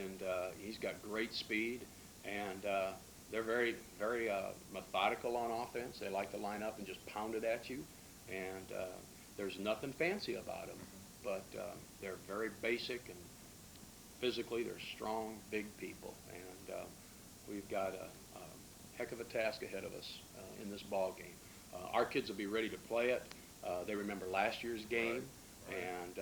and he's got great speed, and they're very, very methodical on offense. They like to line up and just pound it at you, and there's nothing fancy about them, but they're very basic, and physically they're strong, big people, and we've got a heck of a task ahead of us in this ball game. Our kids will be ready to play it. They remember last year's game, and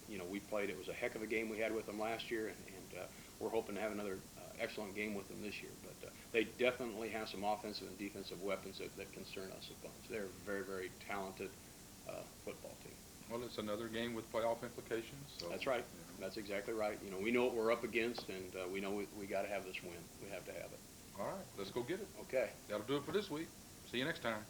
you know, we played. It was a heck of a game we had with them last year, and we're hoping to have another excellent game with them this year. But they definitely have some offensive and defensive weapons that concern us a bunch. They're a very, very talented football team. Well, it's another game with playoff implications. So, that's right. That's exactly right. You know, we know what we're up against, and we know we got to have this win. We have to have it. All right, let's go get it. Okay. That'll do it for this week. See you next time.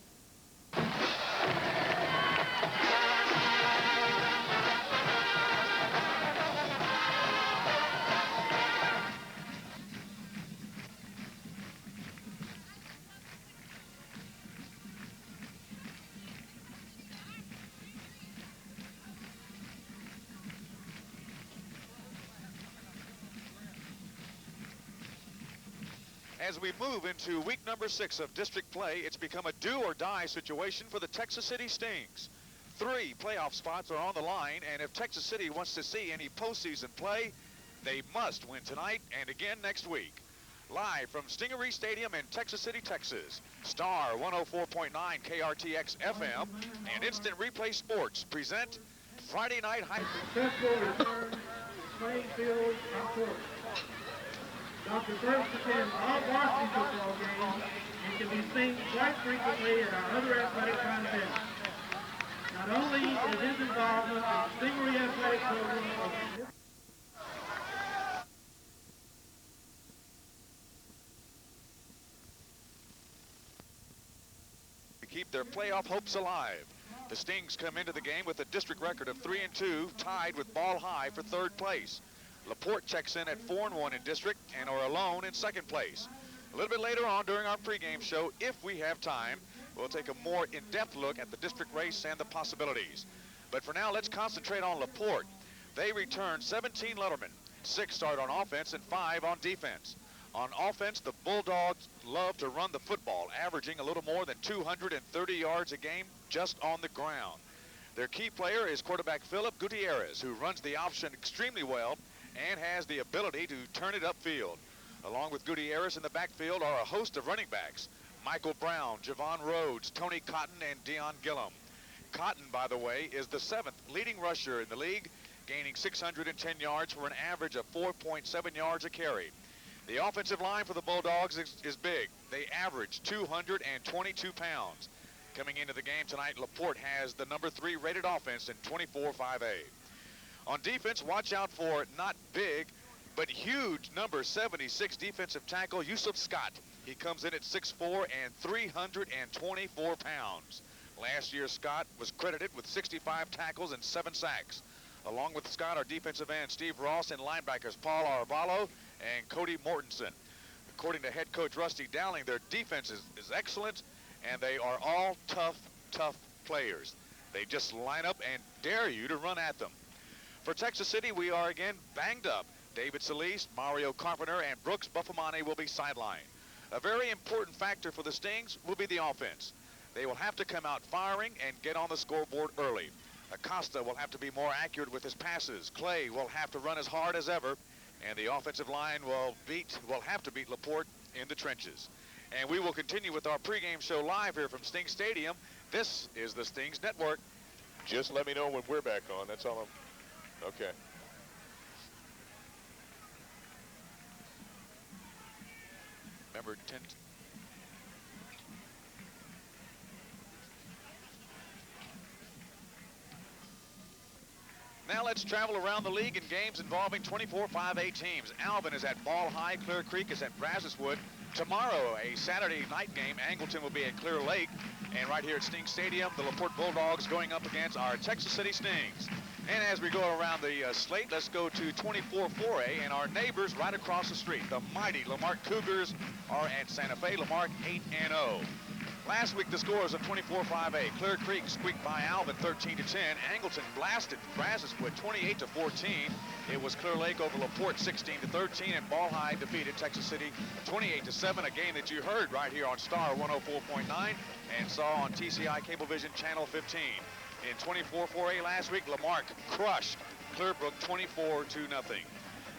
As we move into week number 6 of district play, it's become a do-or-die situation for the Texas City Stings. 3 playoff spots are on the line, and if Texas City wants to see any postseason play, they must win tonight and again next week. Live from Stingery Stadium in Texas City, Texas, Star 104.9 KRTX FM and Instant Replay Sports present Friday Night High. Successful return to playing field on court. Dr. Burks attends all varsity football games and can be seen quite frequently at our other athletic contests. Not only is his involvement in the Stingery athletic program to keep their playoff hopes alive. The Stings come into the game with a district record of 3-2, tied with Ball High for 3rd place. LaPorte checks in at 4-1 in district and are alone in 2nd place. A little bit later on during our pregame show, if we have time, we'll take a more in-depth look at the district race and the possibilities. But for now, let's concentrate on LaPorte. They return 17 lettermen, 6 start on offense and 5 on defense. On offense, the Bulldogs love to run the football, averaging a little more than 230 yards a game just on the ground. Their key player is quarterback Philip Gutierrez, who runs the option extremely well and has the ability to turn it upfield. Along with Gutierrez in the backfield are a host of running backs: Michael Brown, Javon Rhodes, Tony Cotton, and Dion Gillum. Cotton, by the way, is the 7th leading rusher in the league, gaining 610 yards for an average of 4.7 yards a carry. The offensive line for the Bulldogs is big. They average 222 pounds. Coming into the game tonight, LaPorte has the number 3 rated offense in 24-5A. On defense, watch out for not big, but huge number 76 defensive tackle Yusuf Scott. He comes in at 6'4" and 324 pounds. Last year, Scott was credited with 65 tackles and 7 sacks. Along with Scott are defensive end Steve Ross and linebackers Paul Arvalo and Cody Mortensen. According to head coach Rusty Dowling, their defense is excellent, and they are all tough players. They just line up and dare you to run at them. For Texas City, we are again banged up. David Solis, Mario Carpenter, and Brooks Buffamani will be sidelined. A very important factor for the Stings will be the offense. They will have to come out firing and get on the scoreboard early. Acosta will have to be more accurate with his passes. Clay will have to run as hard as ever, and the offensive line will have to beat LaPorte in the trenches. And we will continue with our pregame show live here from Sting Stadium. This is the Stings Network. Just let me know when we're back on. That's all I'm... Okay. Remember, 10... Now let's travel around the league in games involving 24-5A teams. Alvin is at Ball High. Clear Creek is at Brazoswood. Tomorrow, a Saturday night game, Angleton will be at Clear Lake. And right here at Sting Stadium, the LaPorte Bulldogs going up against our Texas City Stings. And as we go around the slate, let's go to 24-4A and our neighbors right across the street. The mighty Lamarck Cougars are at Santa Fe. Lamarck 8-0. Last week, the scores of 24-5A. Clear Creek squeaked by Alvin 13-10. Angleton blasted Brazos with 28-14. It was Clear Lake over LaPorte 16-13, and Ball High defeated Texas City 28-7, a game that you heard right here on Star 104.9 and saw on TCI Cablevision Channel 15. In 24-4A last week, Lamarck crushed Clearbrook 24-0.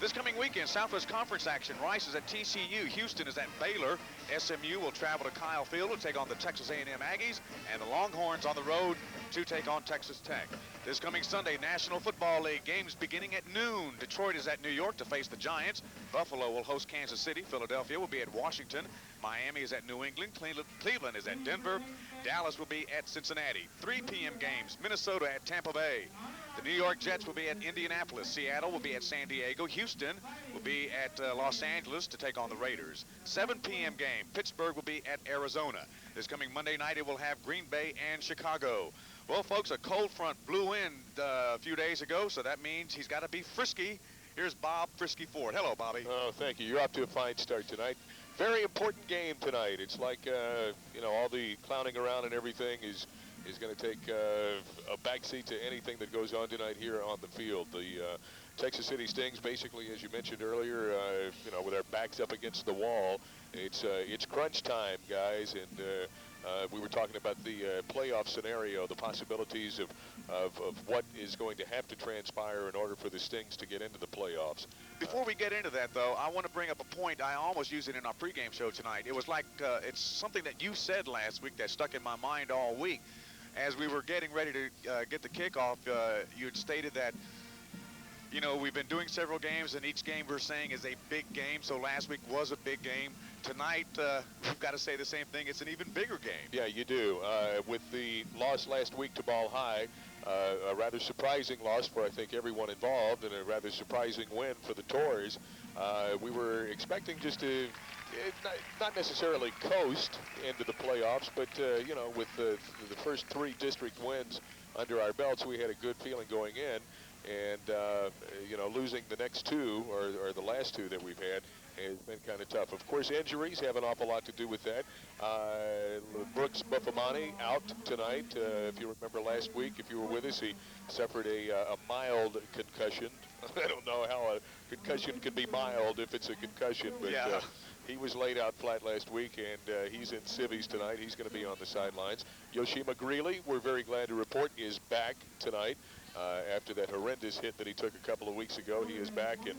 This coming weekend, Southwest Conference action. Rice is at TCU. Houston is at Baylor. SMU will travel to Kyle Field to take on the Texas A&M Aggies. And the Longhorns on the road to take on Texas Tech. This coming Sunday, National Football League games beginning at noon. Detroit is at New York to face the Giants. Buffalo will host Kansas City. Philadelphia will be at Washington. Miami is at New England. Cleveland is at Denver. Dallas will be at Cincinnati. 3 p.m. games. Minnesota at Tampa Bay. The New York Jets will be at Indianapolis. Seattle will be at San Diego. Houston will be at Los Angeles to take on the Raiders. 7 p.m. game. Pittsburgh will be at Arizona. This coming Monday night, it will have Green Bay and Chicago. Well, folks, a cold front blew in a few days ago, so that means he's got to be frisky. Here's Bob Frisky Ford. Hello, Bobby. Oh, thank you. You're off to a fine start tonight. Very important game tonight. It's like, you know, all the clowning around and everything is going to take a backseat to anything that goes on tonight here on the field. The Texas City Stings, basically, as you mentioned earlier, you know, with our backs up against the wall, it's crunch time, guys, and we were talking about the playoff scenario, the possibilities of what is going to have to transpire in order for the Stings to get into the playoffs. Before we get into that, though, I want to bring up a point. I almost used it in our pregame show tonight. It was like it's something that you said last week that stuck in my mind all week. As we were getting ready to get the kickoff, you had stated that, you know, we've been doing several games, and each game we're saying is a big game. So last week was a big game. Tonight, we've got to say the same thing. It's an even bigger game. Yeah, you do. With the loss last week to Ball High, a rather surprising loss for, I think, everyone involved, and a rather surprising win for the Tours. We were expecting just to not necessarily coast into the playoffs, but, you know, with the first 3 district wins under our belts, we had a good feeling going in. And, you know, losing the next 2 or the last 2 that we've had has been kind of tough. Of course, injuries have an awful lot to do with that. Brooks Buffamani out tonight. If you remember last week, if you were with us, he suffered a mild concussion. I don't know how a concussion can be mild if it's a concussion, but yeah. He was laid out flat last week, and he's in civvies tonight. He's going to be on the sidelines. Yoshima Greeley, we're very glad to report, is back tonight. After that horrendous hit that he took a couple of weeks ago, he is back and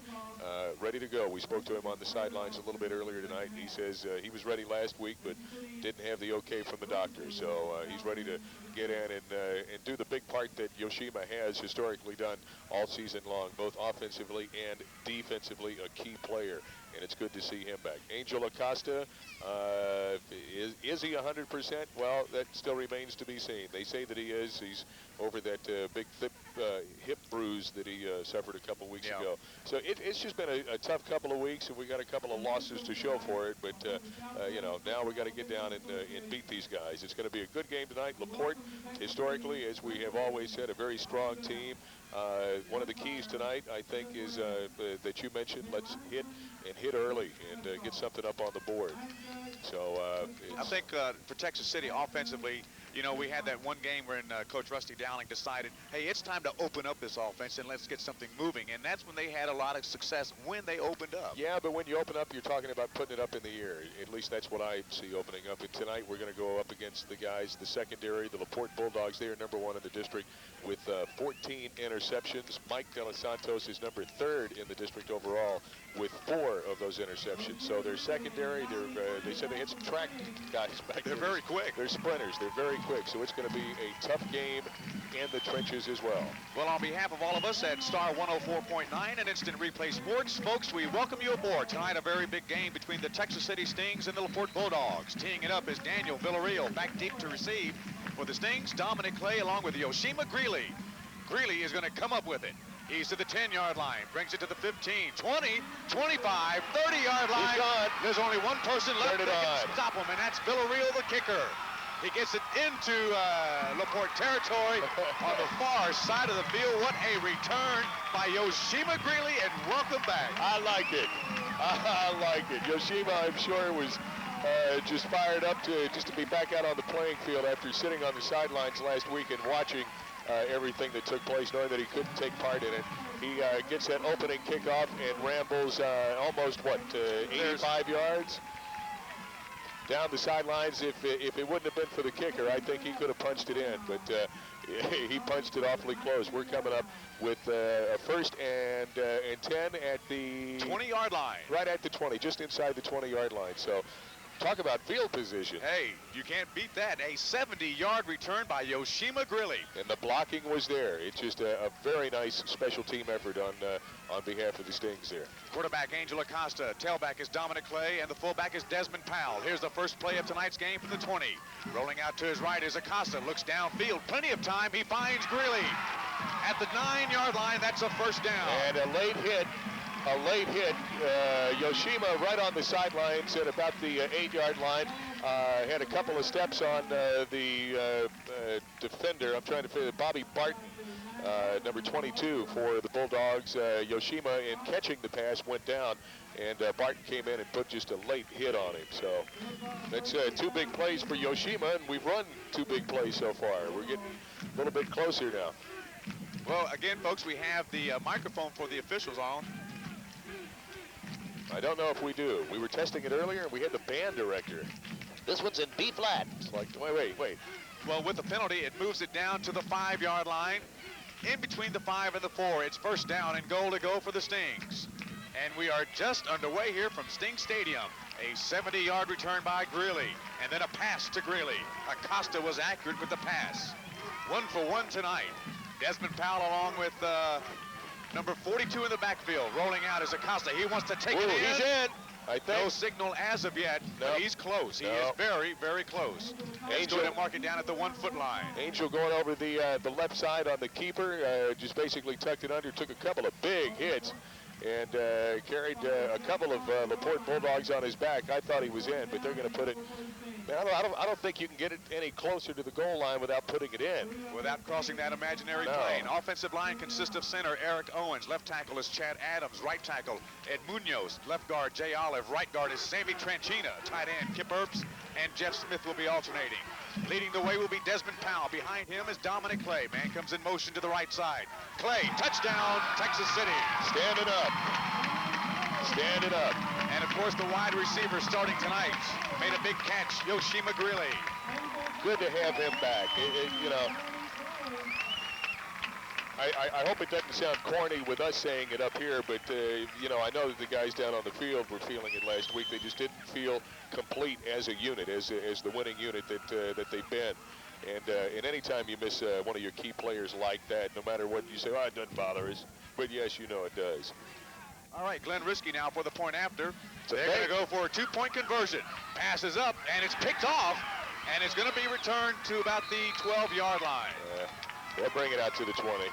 ready to go. We spoke to him on the sidelines a little bit earlier tonight, and he says he was ready last week but didn't have the okay from the doctor. So he's ready to get in and do the big part that Yoshima has historically done all season long, both offensively and defensively, a key player. And it's good to see him back. Angel Acosta, is he 100%? Well, that still remains to be seen. They say that he is. He's over that big hip bruise that he suffered a couple weeks ago. So it's just been a tough couple of weeks, and we got a couple of losses to show for it. But, you know, now we got to get down and beat these guys. It's going to be a good game tonight. LaPorte, historically, as we have always said, a very strong team. One of the keys tonight, I think, is that you mentioned, let's hit early and get something up on the board. So I think for Texas City offensively, you know, we had that one game where Coach Rusty Dowling decided, hey, it's time to open up this offense and let's get something moving. And that's when they had a lot of success when they opened up. Yeah, but when you open up, you're talking about putting it up in the air. At least that's what I see opening up. And tonight we're going to go up against the guys, the secondary, the LaPorte Bulldogs. They are #1 in the district with 14 interceptions. Mike De Los Santos is #3 in the district overall with 4 of those interceptions. So they're secondary. They said they had some track guys back there. They're very quick. They're sprinters. They're very quick. So it's going to be a tough game in the trenches as well. Well, on behalf of all of us at Star 104.9 and Instant Replay Sports, folks, we welcome you aboard. Tonight, a very big game between the Texas City Stings and the LaPorte Bulldogs. Teeing it up is Daniel Villarreal, back deep to receive. For the Stings, Dominic Clay along with Yoshima Greeley. Greeley is going to come up with it. He's to the 10-yard line, brings it to the 15, 20, 25, 30-yard line. He's gone. There's only one person left Turn it that can on. stop him, and that's Villarreal, the kicker. He gets it into LaPorte territory on the far side of the field. What a return by Yoshima Greeley, and welcome back. I like it. I like it. Yoshima, I'm sure, was just fired up to be back out on the playing field after sitting on the sidelines last week and watching everything that took place, knowing that he couldn't take part in it. He gets that opening kickoff and rambles almost, 85 yards down the sidelines. If it wouldn't have been for the kicker, I think he could have punched it in, but he punched it awfully close. We're coming up with a 1st and 10 at the 20-yard line. Right at the 20, just inside the 20-yard line. So talk about field position. Hey, you can't beat that. A 70-yard return by Yoshima Grilly. And the blocking was there. It's just a very nice special team effort on behalf of the Stings there. Quarterback Angel Acosta, tailback is Dominic Clay, and the fullback is Desmond Powell. Here's the first play of tonight's game from the 20. Rolling out to his right is Acosta, looks downfield, plenty of time, he finds Greeley. At the 9-yard line, that's a first down. And a late hit, Yoshima right on the sidelines at about the 8-yard line. Had a couple of steps on the defender. I'm trying to figure Bobby Barton, number 22 for the Bulldogs. Yoshima, in catching the pass, went down, and Barton came in and put just a late hit on him. So that's 2 big plays for Yoshima, and we've run 2 big plays so far. We're getting a little bit closer now. Well, again, folks, we have the microphone for the officials on. I don't know if we do. We were testing it earlier, and we had the band director. This one's in B flat. It's like, wait. Well, with the penalty, it moves it down to the 5-yard line. In between the 5 and the 4, it's first down and goal to go for the Stings. And we are just underway here from Sting Stadium. A 70-yard return by Greeley, and then a pass to Greeley. Acosta was accurate with the pass. 1 for 1 tonight. Desmond Powell along with number 42 in the backfield. Rolling out is Acosta. He wants to take it in. He's in, I think. No signal as of yet, but he's close. He is very, very close. Let's go ahead and mark it down at the 1-foot line. Angel going over the left side on the keeper, just basically tucked it under, took a couple of big hits, and carried a couple of LaPorte Bulldogs on his back. I thought he was in, but they're going to put it. I don't think you can get it any closer to the goal line without putting it in. Without crossing that imaginary plane. Offensive line consists of center Eric Owens. Left tackle is Chad Adams. Right tackle Ed Munoz. Left guard Jay Olive. Right guard is Sammy Tranchina. Tight end Kip Earps and Jeff Smith will be alternating. Leading the way will be Desmond Powell. Behind him is Dominic Clay. Man comes in motion to the right side. Clay, touchdown, Texas City. Standing up. Standing up. And of course the wide receiver starting tonight made a big catch, Yoshima Greeley. Good to have him back. I hope it doesn't sound corny with us saying it up here, but I know that the guys down on the field were feeling it last week. They just didn't feel complete as a unit, as the winning unit that they've been. And anytime you miss one of your key players like that, no matter what you say, it doesn't bother us. But yes, it does. All right, Glenn Risky now for the point after. They're going to go for a 2-point conversion. Passes up, and it's picked off, and it's going to be returned to about the 12-yard line. They'll bring it out to the 20.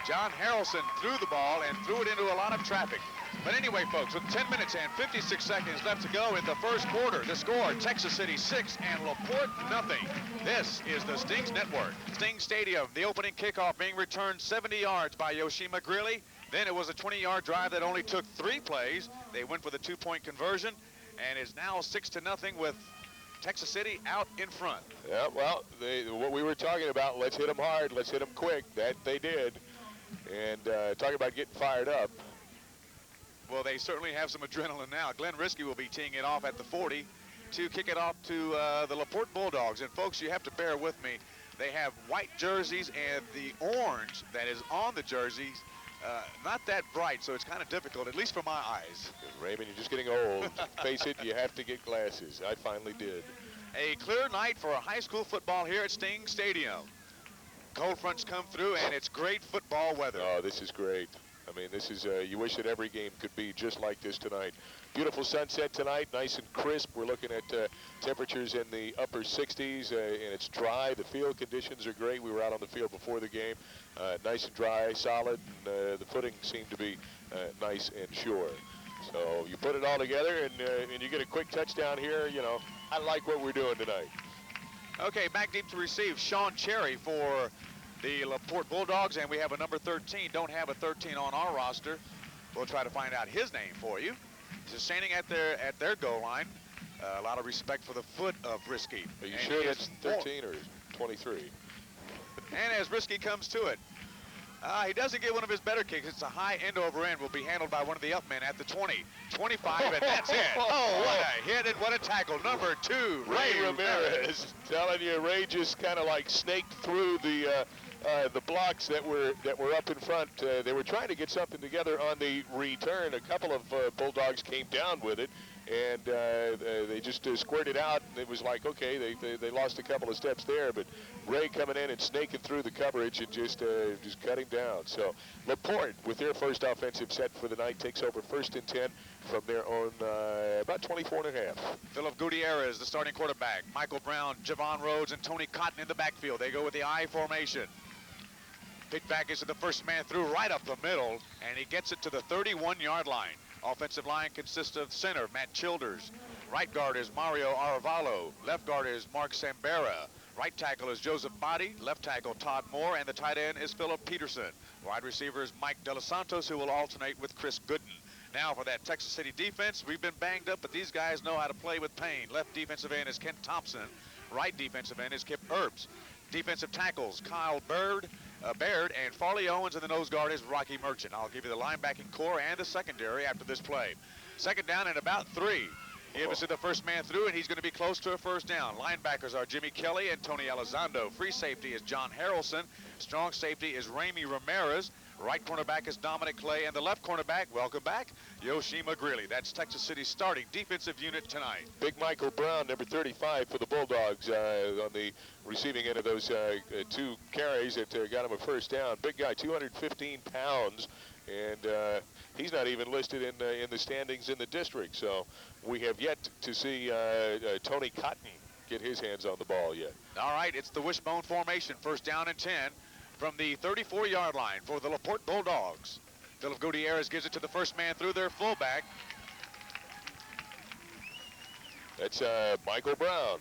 John Harrelson threw the ball and threw it into a lot of traffic. But anyway, folks, with 10 minutes and 56 seconds left to go in the first quarter, the score, Texas City 6 and LaPorte nothing. This is the Stings Network. Sting Stadium, the opening kickoff being returned 70 yards by Yoshima Greeley. Then it was a 20-yard drive that only took 3 plays. They went for the 2-point conversion, and is now 6-0 with Texas City out in front. Yeah, well, what we were talking about, let's hit them hard, let's hit them quick. That they did. And talking about getting fired up. Well, they certainly have some adrenaline now. Glenn Risky will be teeing it off at the 40 to kick it off to the LaPorte Bulldogs. And, folks, you have to bear with me. They have white jerseys, and the orange that is on the jerseys, not that bright, so it's kind of difficult, at least for my eyes. Raymond, you're just getting old. Face it, you have to get glasses. I finally did. A clear night for a high school football here at Sting Stadium. Cold fronts come through, and it's great football weather. Oh, this is great. I mean, this is, you wish that every game could be just like this tonight. Beautiful sunset tonight, nice and crisp. We're looking at temperatures in the upper 60s, and it's dry. The field conditions are great. We were out on the field before the game. Nice and dry, solid, and the footing seemed to be nice and sure. So you put it all together, and you get a quick touchdown here. I like what we're doing tonight. Okay, back deep to receive, Sean Cherry for the LaPorte Bulldogs, and we have a number 13. Don't have a 13 on our roster. We'll try to find out his name for you. So standing at their goal line A lot of respect for the foot of Risky. Are you And sure he that's is 13 or 23? And as Risky comes to it, he doesn't get one of his better kicks. It's a high end over end. Will be handled by one of the up men at the 20, 25, and that's it. Oh, what a hit and what a tackle. Number 2, Ray Ramirez. Telling you, Ray just kind of like snaked through the blocks that were up in front. They were trying to get something together on the return. A couple of Bulldogs came down with it, and they just squirted out. And it was like, okay, they lost a couple of steps there, but Ray coming in and snaking through the coverage and just cutting down. So LaPorte, with their first offensive set for the night, takes over 1st and 10 from their own about 24 and a half. Philip Gutierrez, the starting quarterback. Michael Brown, Javon Rhodes, and Tony Cotton in the backfield. They go with the I formation. Pick back is to the first man through right up the middle, and he gets it to the 31-yard line. Offensive line consists of center, Matt Childers. Right guard is Mario Arevalo. Left guard is Mark Sambera. Right tackle is Joseph Body. Left tackle, Todd Moore. And the tight end is Philip Peterson. Wide receiver is Mike De Los Santos, who will alternate with Chris Gooden. Now for that Texas City defense, we've been banged up, but these guys know how to play with pain. Left defensive end is Kent Thompson. Right defensive end is Kip Herbst. Defensive tackles, Kyle Baird, and Farley Owens, and the nose guard is Rocky Merchant. I'll give you the linebacking core and the secondary after this play. Second down and about 3. Give us to the first man through, and he's going to be close to a first down. Linebackers are Jimmy Kelly and Tony Elizondo. Free safety is John Harrelson. Strong safety is Ramey Ramirez. Right cornerback is Dominic Clay, and the left cornerback, welcome back, Yoshima Greeley. That's Texas City's starting defensive unit tonight. Big Michael Brown, number 35 for the Bulldogs, on the receiving end of those 2 carries that got him a first down. Big guy, 215 pounds, and he's not even listed in the standings in the district. So we have yet to see Tony Cotton get his hands on the ball yet. All right, it's the wishbone formation, first down and 10 from the 34-yard line for the LaPorte Bulldogs. Philip Gutierrez gives it to the first man through, their fullback. That's Michael Brown.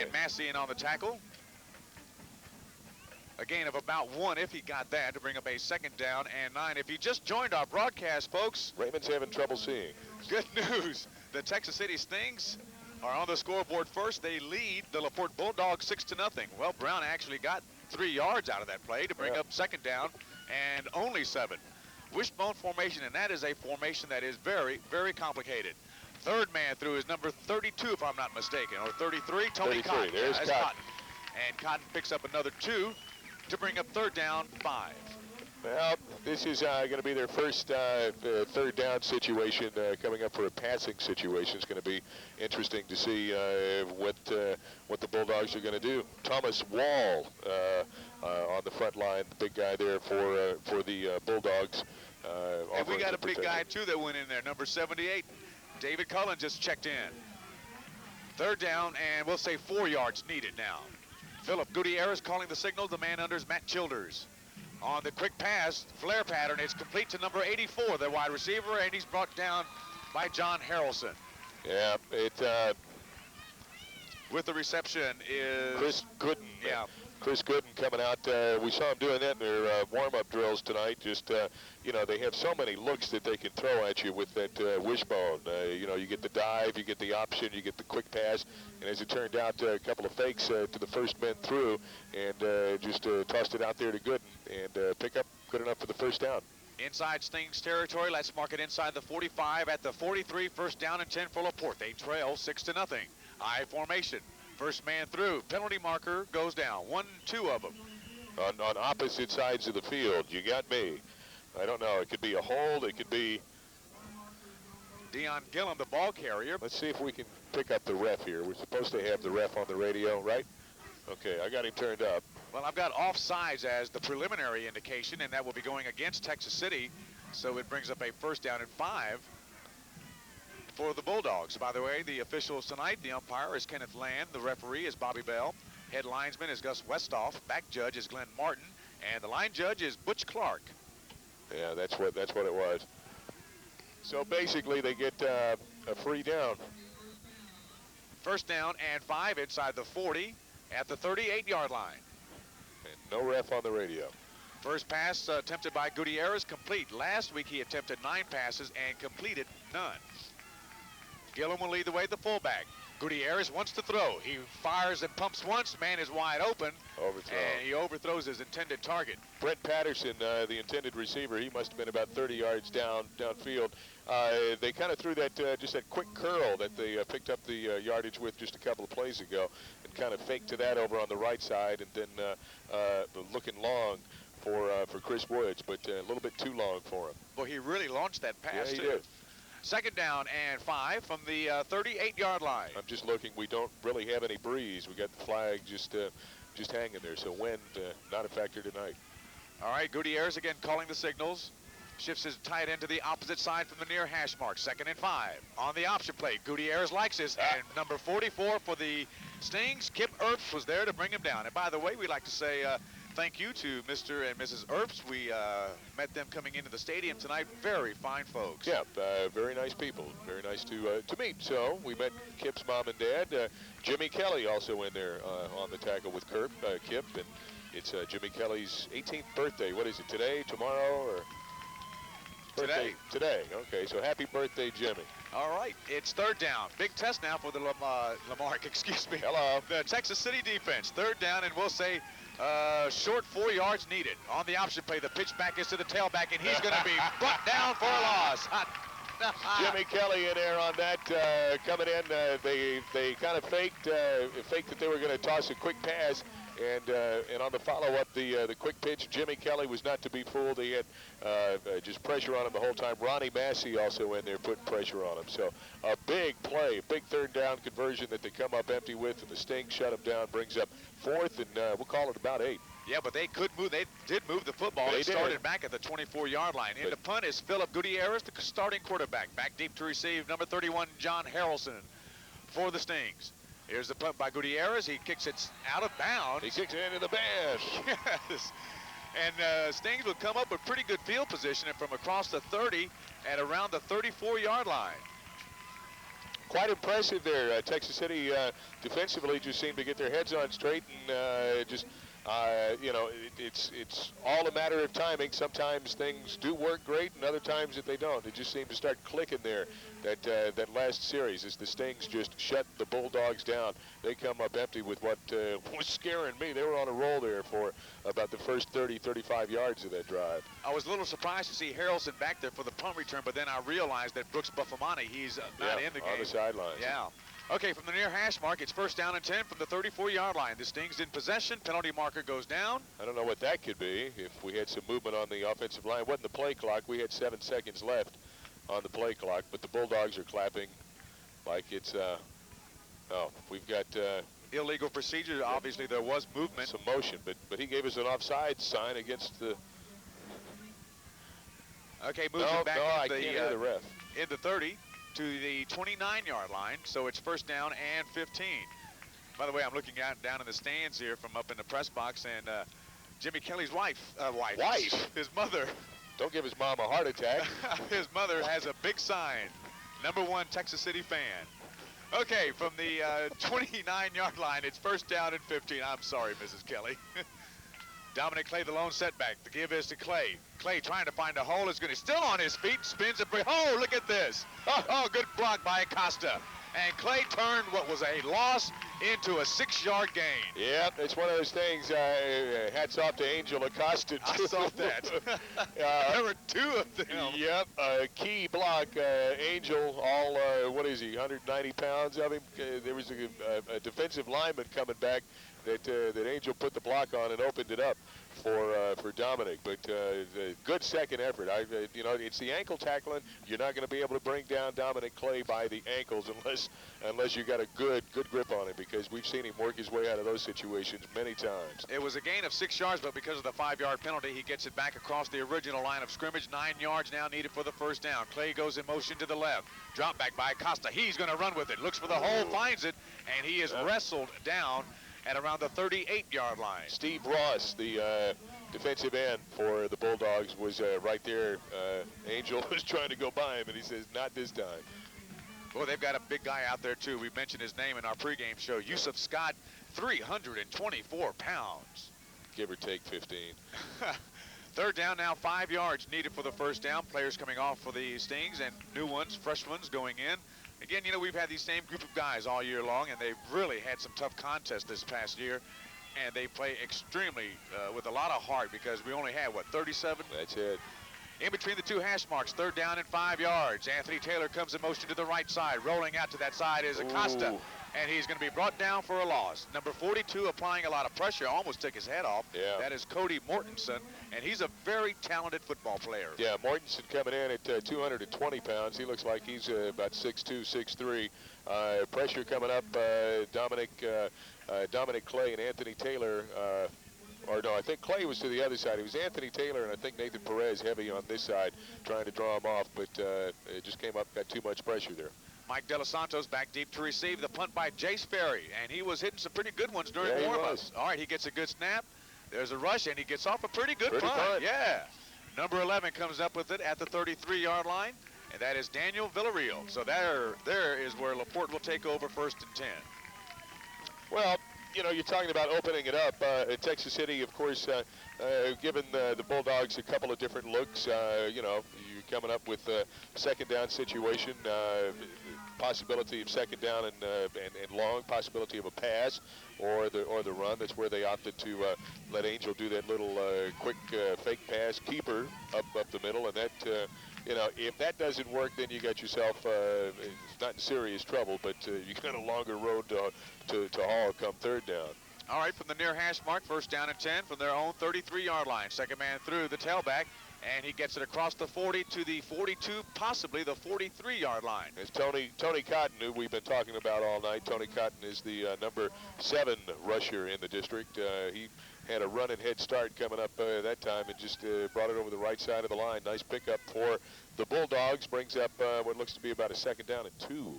And Massey in on the tackle. A gain of about 1 if he got that to bring up a second down and 9. If you just joined our broadcast, folks, Raymond's having trouble seeing. good news. The Texas City Stings are on the scoreboard first. They lead the LaPorte Bulldogs 6-0. Well, Brown actually got 3 yards out of that play to bring up second down and only 7. Wishbone formation, and that is a formation that is very, very complicated. Third man through is number 32, if I'm not mistaken, or 33, Tony 33, Cotton. there's Cotton. And Cotton picks up another 2 to bring up third down 5. Well, this is going to be their first third down situation coming up for a passing situation. It's going to be interesting to see what the Bulldogs are going to do. Thomas Wall on the front line, the big guy there for the Bulldogs. And we got a big guy, too, that went in there, number 78. David Cullen just checked in. Third down, and we'll say 4 yards needed now. Philip Gutierrez calling the signal. The man under is Matt Childers. On the quick pass, flare pattern, it's complete to number 84, the wide receiver, and he's brought down by John Harrelson. Yeah, With the reception is Chris Gooden. Yeah. Chris Gooden coming out. We saw him doing that in their warm-up drills tonight. Just, you know, they have so many looks that they can throw at you with that wishbone. You know, you get the dive, you get the option, you get the quick pass. And as it turned out, a couple of fakes to the first men through and just tossed it out there to Gooden and pick up good enough for the first down. inside Stings territory. Let's mark it inside the 45 at the 43, first down and 10 for LaPorte. They trail 6-0. I formation. First man through. Penalty marker goes down. 1, 2 of them. On opposite sides of the field. You got me. I don't know. It could be a hold. It could be... Deion Gillum, the ball carrier. Let's see if we can pick up the ref here. We're supposed to have the ref on the radio, right? Okay, I got him turned up. Well, I've got offsides as the preliminary indication, and that will be going against Texas City. So it brings up a first down and 5 for the Bulldogs. By the way, the officials tonight, the umpire is Kenneth Land, the referee is Bobby Bell, head linesman is Gus Westhoff, back judge is Glenn Martin, and the line judge is Butch Clark. Yeah, that's what it was. So basically, they get a free down. First down and 5 inside the 40 at the 38-yard line. And no ref on the radio. First pass attempted by Gutierrez, complete. Last week he attempted 9 passes and completed none. Gillum will lead the way, the fullback. Gutierrez wants to throw. He fires and pumps once. Man is wide open. Overthrow. And he overthrows his intended target. Brent Patterson, the intended receiver, he must have been about 30 yards downfield. They kind of threw that just that quick curl that they picked up the yardage with just a couple of plays ago, and kind of faked to that over on the right side, and then looking long for Chris Woods, but a little bit too long for him. Well, he really launched that pass, Yeah, he too. did. Second down and 5 from the 38-yard line. I'm just looking. We don't really have any breeze. We got the flag just hanging there. So wind not a factor tonight. All right, Gutierrez again calling the signals. Shifts his tight end to the opposite side from the near hash mark. 2nd and 5 on the option play. Gutierrez likes this, and number 44 for the Stings, Kip Earps, was there to bring him down. And by the way, we'd like to say thank you to Mr. and Mrs. Earps. We met them coming into the stadium tonight. Very fine folks. Yeah, very nice people. Very nice to meet. So we met Kip's mom and dad. Jimmy Kelly also in there on the tackle with Kip, and it's Jimmy Kelly's 18th birthday. What is it, today, tomorrow, or? Today. Today, okay, so happy birthday, Jimmy. All right, it's 3rd down. Big test now for the Lamarck, excuse me. Hello. The Texas City defense. 3rd down, and we'll say short 4 yards needed. On the option play, the pitch back is to the tailback, and he's going to be brought down for a loss. Jimmy Kelly in there on that, coming in. They kind of faked that they were going to toss a quick pass, and on the follow-up, the quick pitch, Jimmy Kelly was not to be fooled. He had just pressure on him the whole time. Ronnie Massey also in there putting pressure on him. So a big play, a big 3rd down conversion that they come up empty with, and the Stings shut them down, brings up 4th, and we'll call it about 8. Yeah, but they could move. They did move the football. They It started back at the 24-yard line. In the punt is Philip Gutierrez, the starting quarterback. Back deep to receive, number 31, John Harrelson for the Stings. Here's the punt by Gutierrez. He kicks it out of bounds. He kicks it into the band. Yes. And Stings would come up with pretty good field position from across the 30 at around the 34-yard line. Quite impressive there. Texas City defensively just seemed to get their heads on straight, and it's all a matter of timing. Sometimes things do work great, and other times that they don't. It just seemed to start clicking there that last series as the Stings just shut the Bulldogs down. They come up empty with what was scaring me. They were on a roll there for about the first 30, 35 yards of that drive. I was a little surprised to see Harrelson back there for the punt return, but then I realized that Brooks Buffamani, he's not in the game. On the sidelines. Yeah. Okay, from the near hash mark, it's 1st down and 10 from the 34-yard line. The Stings in possession. Penalty marker goes down. I don't know what that could be. If we had some movement on the offensive line, it wasn't the play clock. We had 7 seconds left on the play clock, but the Bulldogs are clapping like it's, we've got Illegal procedure. Obviously, there was movement. some motion, but he gave us an offside sign against the. Okay, moving back I in can't hear the ref. in the 30 to the 29-yard line, so it's 1st down and 15. By the way, I'm looking down in the stands here from up in the press box, and Jimmy Kelly's wife, his mother. Don't give his mom a heart attack. His mother has a big sign, number 1 Texas City fan. Okay, from the 29-yard line, it's 1st down and 15. I'm sorry, Mrs. Kelly. Dominic Clay, the lone setback. The give is to Clay. Clay trying to find a hole. Is going to still on his feet. Spins it. Oh, look at this. Oh, good block by Acosta. And Clay turned what was a loss into a 6-yard gain. Yeah, it's one of those things. Hats off to Angel Acosta. I saw that. There were 2 of them. Yep, key block. Angel, all, what is he, 190 pounds of him? There was a defensive lineman coming back that Angel put the block on and opened it up for Dominic. But good second effort. It's the ankle tackling. You're not going to be able to bring down Dominic Clay by the ankles unless you got a good grip on him, because we've seen him work his way out of those situations many times. It was a gain of 6 yards, but because of the 5-yard penalty, he gets it back across the original line of scrimmage. 9 yards now needed for the 1st down. Clay goes in motion to the left. Drop back by Acosta. He's going to run with it. Looks for the hole, finds it, and he is wrestled down at around the 38-yard line. Steve Ross, the defensive end for the Bulldogs, was right there. Angel was trying to go by him, and he says, not this time. Well, they've got a big guy out there, too. We mentioned his name in our pregame show. Yusuf Scott, 324 pounds. Give or take 15. 3rd down now, 5 yards needed for the 1st down. Players coming off for the Stings and new ones, fresh ones going in. Again, you know, we've had these same group of guys all year long, and they've really had some tough contests this past year. And they play extremely with a lot of heart because we only had, what, 37? That's it. In between the two hash marks, 3rd down and 5 yards. Anthony Taylor comes in motion to the right side. Rolling out to that side is Acosta. Ooh. And he's going to be brought down for a loss. Number 42 applying a lot of pressure, almost took his head off. Yeah. That is Cody Mortensen, and he's a very talented football player. Yeah, Mortensen coming in at 220 pounds. He looks like he's about 6'2", 6'3". Pressure coming up. Dominic Clay and Anthony Taylor. Or no, I think Clay was to the other side. It was Anthony Taylor and I think Nathan Perez heavy on this side, trying to draw him off, but it just came up, got too much pressure there. Mike De Los Santos back deep to receive the punt by Jace Ferry, and he was hitting some pretty good ones during warm-ups. All right, he gets a good snap. There's a rush, and he gets off a pretty good punt. Yeah. Number 11 comes up with it at the 33-yard line, and that is Daniel Villarreal. So there is where LaPorte will take over 1st and 10. Well, you know, you're talking about opening it up. Texas City, of course, given the Bulldogs a couple of different looks. You know, you're coming up with a 2nd down situation, possibility of 2nd down and long, possibility of a pass or the run. That's where they opted to let Angel do that little quick fake pass keeper up the middle, and that. You know, if that doesn't work, then you got yourself not in serious trouble, but you got a longer road to haul come 3rd down. All right, from the near hash mark, 1st down and 10 from their own 33-yard line. Second man through the tailback, and he gets it across the 40 to the 42, possibly the 43-yard line. It's Tony Cotton, who we've been talking about all night. Tony Cotton is the number 7 rusher in the district. He had a running head start coming up that time and just brought it over the right side of the line. Nice pickup for the Bulldogs. Brings up what looks to be about a 2nd down and 2.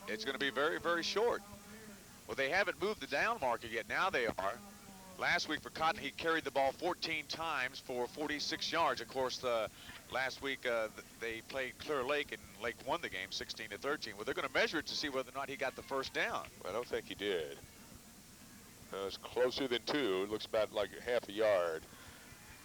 It's going to be very, very short. Well, they haven't moved the down marker yet. Now they are. Last week for Cotton, he carried the ball 14 times for 46 yards. Of course, last week they played Clear Lake, and Lake won the game 16-13. Well, they're going to measure it to see whether or not he got the 1st down. I don't think he did. It's closer than 2. It looks about like half a yard.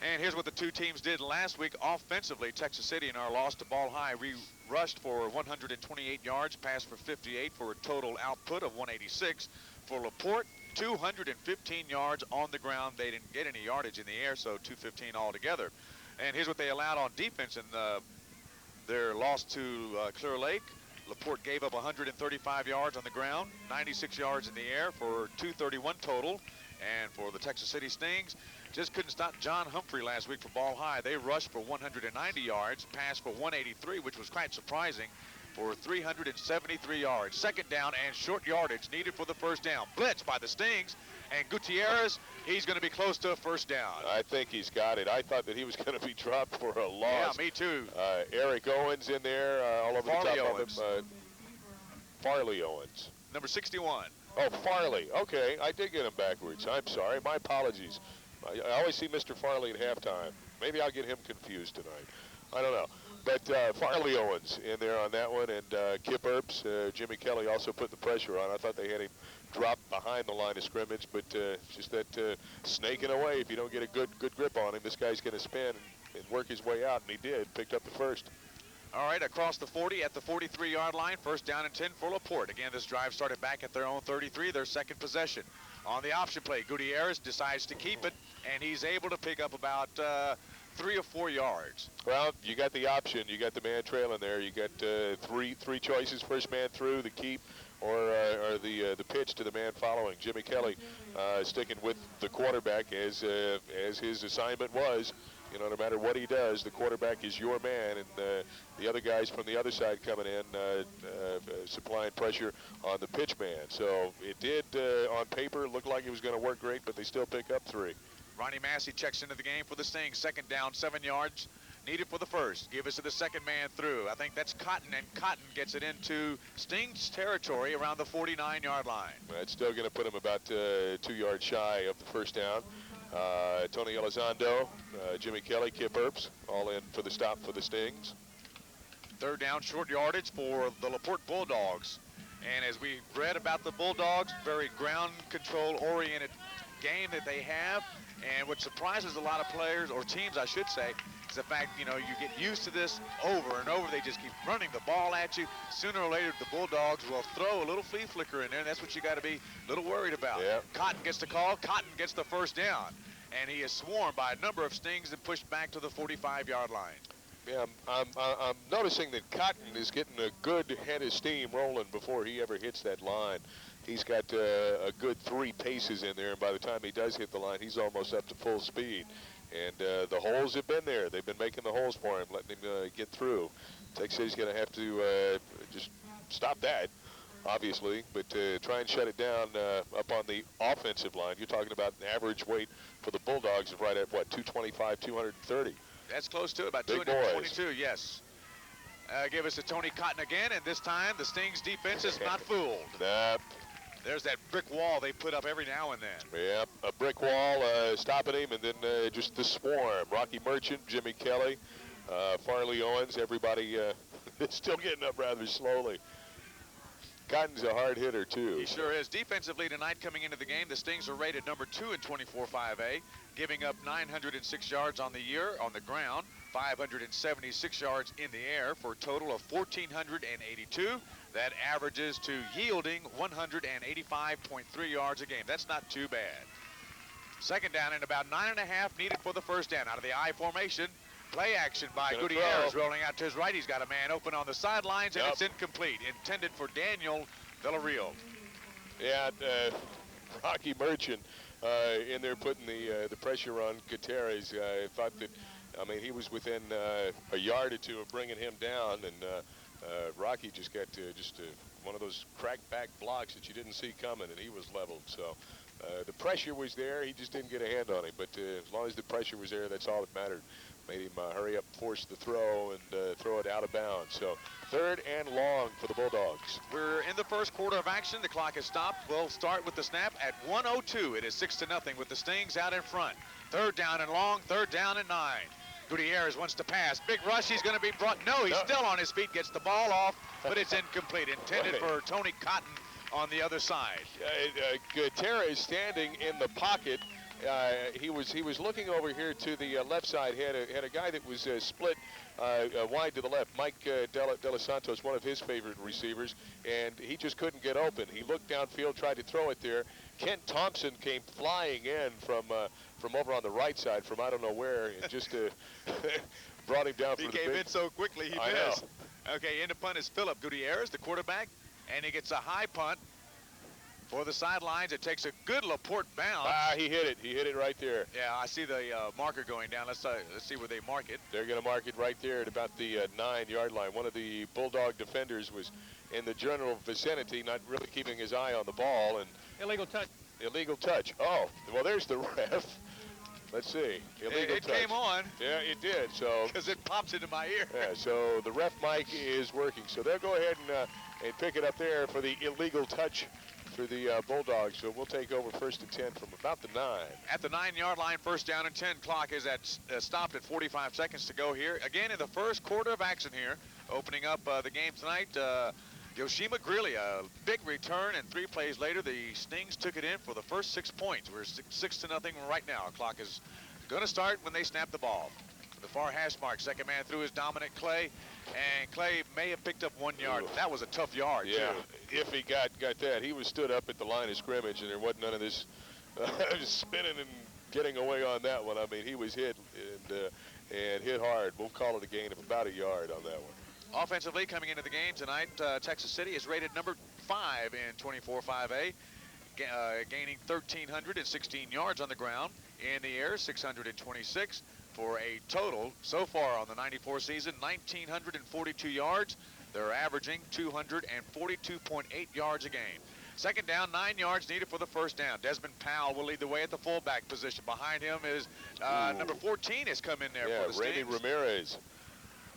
And here's what the two teams did last week offensively. Texas City in our loss to Ball High, we rushed for 128 yards, passed for 58 for a total output of 186. For LaPorte, 215 yards on the ground. They didn't get any yardage in the air, so 215 altogether. And here's what they allowed on defense in their loss to Clear Lake. LaPorte gave up 135 yards on the ground, 96 yards in the air for 231 total. And for the Texas City Stings, just couldn't stop John Humphrey last week for Ball High. They rushed for 190 yards, passed for 183, which was quite surprising, for 373 yards. 2nd down and short yardage needed for the 1st down. Blitz by the Stings, and Gutierrez, he's going to be close to a 1st down. I think he's got it. I thought that he was going to be dropped for a loss. Yeah, me too. Eric Owens in there, all over Farley the top Owens. of him. Farley Owens. Number 61. Oh, Farley. Okay, I did get him backwards. I'm sorry. My apologies. I always see Mr. Farley at halftime. Maybe I'll get him confused tonight. I don't know. But Farley Owens in there on that one, and Kip Earps, Jimmy Kelly also put the pressure on. I thought they had him drop behind the line of scrimmage, but just that snaking away. If you don't get a good grip on him, this guy's going to spin and work his way out, and he did. Picked up the 1st. All right, across the 40 at the 43-yard line, 1st down and 10 for LaPorte. Again, this drive started back at their own 33, their 2nd possession. On the option play, Gutierrez decides to keep it, and he's able to pick up about 3 or 4 yards. Well, you got the option. You got the man trailing there. You got three choices: 1st man through, the keep, or the pitch to the man following. Jimmy Kelly sticking with the quarterback as his assignment was. You know, no matter what he does, the quarterback is your man, and the other guys from the other side coming in, supplying pressure on the pitch man. So it did, on paper, look like it was going to work great, but they still pick up 3. Ronnie Massey checks into the game for the Stings. 2nd down, 7 yards needed for the 1st. Give us to the 2nd man through. I think that's Cotton, and Cotton gets it into Stings territory around the 49-yard line. That's still going to put him about 2 yards shy of the 1st down. Tony Elizondo, Jimmy Kelly, Kip Earps, all in for the stop for the Stings. 3rd down, short yardage for the LaPorte Bulldogs. And as we read about the Bulldogs, very ground control oriented game that they have. And what surprises a lot of players, or teams I should say, It's the fact, you get used to this over and over. They just keep running the ball at you. Sooner or later, the Bulldogs will throw a little flea flicker in there, and that's what you got to be a little worried about. Yeah. Cotton gets the call. Cotton gets the first down. And he is swarmed by a number of Stings and pushed back to the 45-yard line. Yeah, I'm noticing that Cotton is getting a good head of steam rolling before he ever hits that line. He's got a good 3 paces in there, and by the time he does hit the line, he's almost up to full speed. And the holes have been there. They've been making the holes for him, letting him get through. Texas City's going to have to just stop that, obviously, but try and shut it down up on the offensive line. You're talking about an average weight for the Bulldogs of right at, what, 225, 230. That's close to it, about Big 222, boys. Yes. Give us to Tony Cotton again, and this time the Stings defense is not fooled. Nope. There's that brick wall they put up every now and then. Yep, a brick wall stopping him, and then just the swarm. Rocky Merchant, Jimmy Kelly, Farley Owens, everybody still getting up rather slowly. Cotton's a hard hitter, too. He sure is. Defensively tonight coming into the game, the Stings are rated number 2 in 24-5A, giving up 906 yards on the year on the ground, 576 yards in the air for a total of 1,482. That averages to yielding 185.3 yards a game. That's not too bad. Second down and about 9.5 needed for the first down. Out of the I formation, play action by Gonna Gutierrez throw. rolling out to his right. He's got a man open on the sidelines, and Yep. it's incomplete. Intended for Daniel Villarreal. Yeah, Rocky Merchant in there putting the pressure on Gutierrez. I thought that, I mean, he was within a yard or two of bringing him down, and Rocky just got one of those cracked back blocks that you didn't see coming, and he was leveled. So the pressure was there. He just didn't get a hand on him. But as long as the pressure was there, that's all that mattered. Made him hurry up, force the throw, and throw it out of bounds. So 3rd and long for the Bulldogs. We're in the first quarter of action. The clock has stopped. We'll start with the snap at 1:02. It is 6-0 with the Stings out in front. 3rd down and long, 3rd down and 9. Gutierrez wants to pass. Big rush. He's going to be brought. No, he's still on his feet. Gets the ball off, but it's incomplete. Intended for Tony Cotton on the other side. Gutierrez standing in the pocket. He was looking over here to the left side. Had a guy that was split wide to the left. Mike De Los Santos, one of his favorite receivers, and he just couldn't get open. He looked downfield, tried to throw it there. Kent Thompson came flying in from over on the right side, from I don't know where, and just brought him down. He came in so quickly he missed. Okay, in the punt is Philip Gutierrez, the quarterback, and he gets a high punt for the sidelines. It takes a good LaPorte bounce. He hit it. He hit it right there. Yeah, I see the marker going down. Let's see where they mark it. They're going to mark it right there at about the 9-yard line. One of the Bulldog defenders was in the general vicinity, not really keeping his eye on the ball. And Illegal touch. illegal touch. Oh, well, there's the ref. Let's see. Illegal It touch. came on. Yeah, it did. So Because it pops into my ear. yeah, so the ref mic is working. So they'll go ahead and pick it up there for the illegal touch for the Bulldogs. So we'll take over 1st and 10 from about the 9. At the 9-yard line, 1st down and 10. Clock is stopped at 45 seconds to go here. Again, in the first quarter of action here, opening up the game tonight. Yoshima Greeley, a big return, and 3 plays later, the Stings took it in for the first 6 points. We're 6-0 right now. Clock is going to start when they snap the ball. The far hash mark, second man through is Dominic Clay, and Clay may have picked up 1 yard. That was a tough yard, Yeah, too. if he got that. He was stood up at the line of scrimmage, and there wasn't none of this spinning and getting away on that one. I mean, he was hit and hit hard. We'll call it a gain of about a yard on that one. Offensively, coming into the game tonight, Texas City is rated number 5 in 24-5A, gaining 1,316 yards on the ground. In the air, 626 for a total so far on the 94 season, 1,942 yards. They're averaging 242.8 yards a game. Second down, 9 yards needed for the first down. Desmond Powell will lead the way at the fullback position. Behind him is number 14 has come in there for the Randy Stings. Ramirez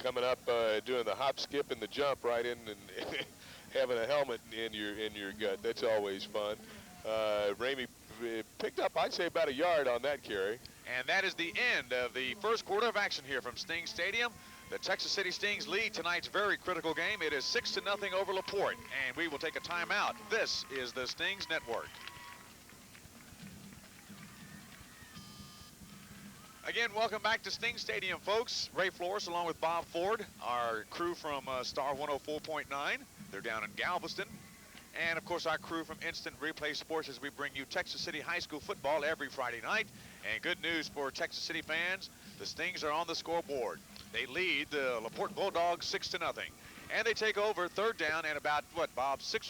coming up, doing the hop, skip, and the jump right in, and having a helmet in your gut. That's always fun. Ramey picked up, I'd say, about a yard on that carry. And that is the end of the first quarter of action here from Sting Stadium. The Texas City Stings lead tonight's very critical game. It is 6-0 over LaPorte, and we will take a timeout. This is the Stings Network. Again, welcome back to Sting Stadium, folks. Ray Flores along with Bob Ford, our crew from Star 104.9. They're down in Galveston. And, of course, our crew from Instant Replay Sports as we bring you Texas City High School football every Friday night. And good news for Texas City fans, the Stings are on the scoreboard. They lead the LaPorte Bulldogs 6-0. And they take over third down and about, what, Bob, 6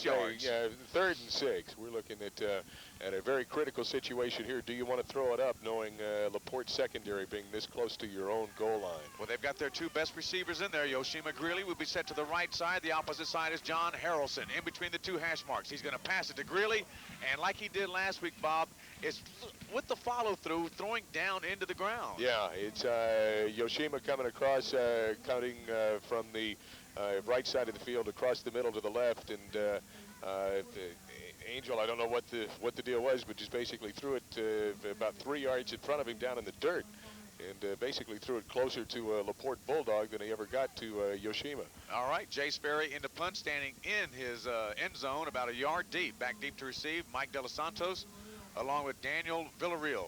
yards? Yeah, 3rd and 6. We're looking at a very critical situation here. Do you want to throw it up knowing LaPorte secondary being this close to your own goal line? Well, they've got their two best receivers in there. Yoshima Greeley will be set to the right side. The opposite side is John Harrelson in between the two hash marks. He's going to pass it to Greeley. And like he did last week, Bob, it's with the follow-through, throwing down into the ground. Yeah, it's Yoshima coming across, counting from the right side of the field across the middle to the left. And Angel, I don't know what the deal was, but just basically threw it about 3 yards in front of him down in the dirt. And basically threw it closer to LaPorte Bulldog than he ever got to Yoshima. All right, Jay Sperry in the punt, standing in his end zone about a yard deep. Back deep to receive, Mike De Los Santos, along with Daniel Villarreal.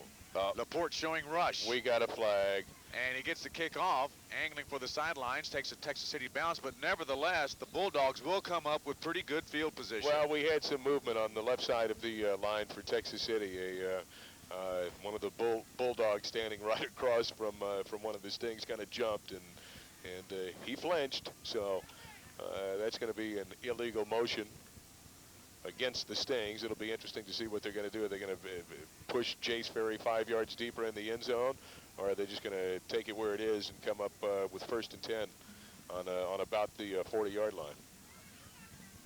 LaPorte showing rush. We got a flag. And he gets the kick off, angling for the sidelines, takes a Texas City bounce, but nevertheless, the Bulldogs will come up with pretty good field position. Well, we had some movement on the left side of the line for Texas City. One of the Bulldogs standing right across from one of the Stings kind of jumped, and he flinched. So that's going to be an illegal motion against the Stings. It'll be interesting to see what they're going to do. Are they going to push Jace Ferry 5 yards deeper in the end zone, or are they just going to take it where it is and come up with 1st and 10 on about the 40-yard line?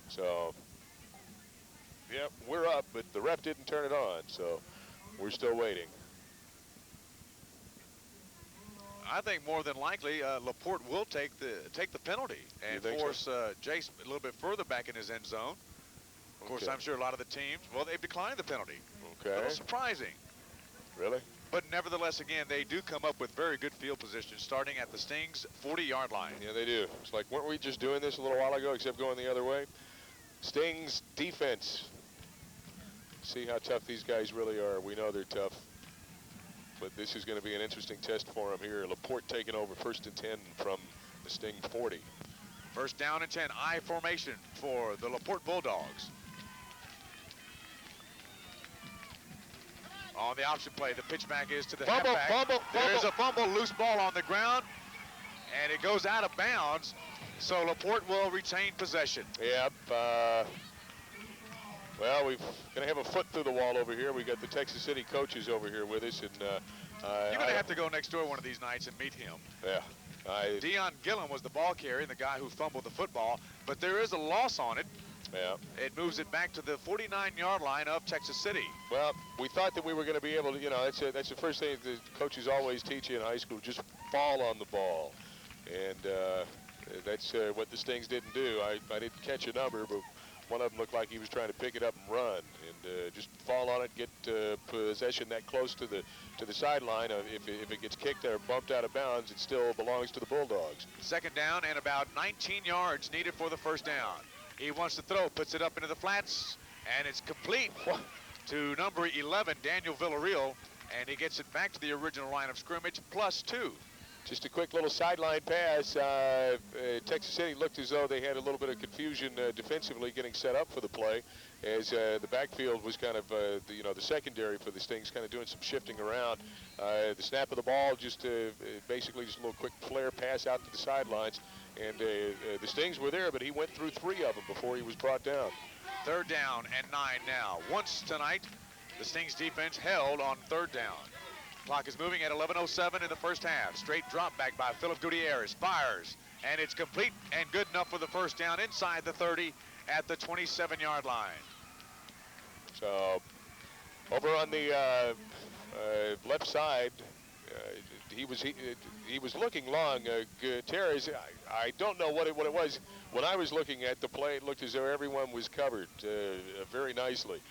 So, yeah, we're up, but the ref didn't turn it on, so we're still waiting. I think more than likely LaPorte will take the penalty and force Jace a little bit further back in his end zone. Of course, Okay. I'm sure a lot of the teams, well, they've declined the penalty. Okay. A little surprising. Really? But nevertheless, again, they do come up with very good field position starting at the Stings' 40-yard line. Yeah, they do. It's like, weren't we just doing this a little while ago, except going the other way? Stings defense. See how tough these guys really are. We know they're tough. But this is going to be an interesting test for them here. LaPorte taking over 1st and 10 from the Sting 40. 1st down and 10, I formation for the LaPorte Bulldogs. On the option play, the pitch back is to the halfback. Fumble. There's a fumble, loose ball on the ground, and it goes out of bounds. So LaPorte will retain possession. Yep. Well, we're going to have a foot through the wall over here. We got the Texas City coaches over here with us, and You're going to have to go next door one of these nights and meet him. Yeah. Deion Gillen was the ball carrier, the guy who fumbled the football, but there is a loss on it. Yeah. It moves it back to the 49-yard line of Texas City. Well, we thought that we were going to be able to, that's the first thing the coaches always teach you in high school, just fall on the ball. And that's what the Stings didn't do. I didn't catch a number, but one of them looked like he was trying to pick it up and run, and just fall on it, get possession that close to the sideline. If it gets kicked or bumped out of bounds, it still belongs to the Bulldogs. 2nd down and about 19 yards needed for the 1st down. He wants to throw, puts it up into the flats, and it's complete to number 11, Daniel Villarreal, and he gets it back to the original line of scrimmage, +2. Just a quick little sideline pass. Texas City looked as though they had a little bit of confusion defensively getting set up for the play, as the backfield was kind of, the secondary for the Stings kind of doing some shifting around. The snap of the ball, just basically just a little quick flare pass out to the sidelines, and the Stings were there, but he went through 3 of them before he was brought down. 3rd down and 9 now. Once tonight, the Stings defense held on 3rd down. Clock is moving at 11:07 in the 1st half. Straight drop back by Philip Gutierrez. Fires, and it's complete and good enough for the 1st down inside the 30 at the 27-yard line. So over on the left side, he was looking long. Gutierrez, I don't know what it was. When I was looking at the play, it looked as though everyone was covered very nicely.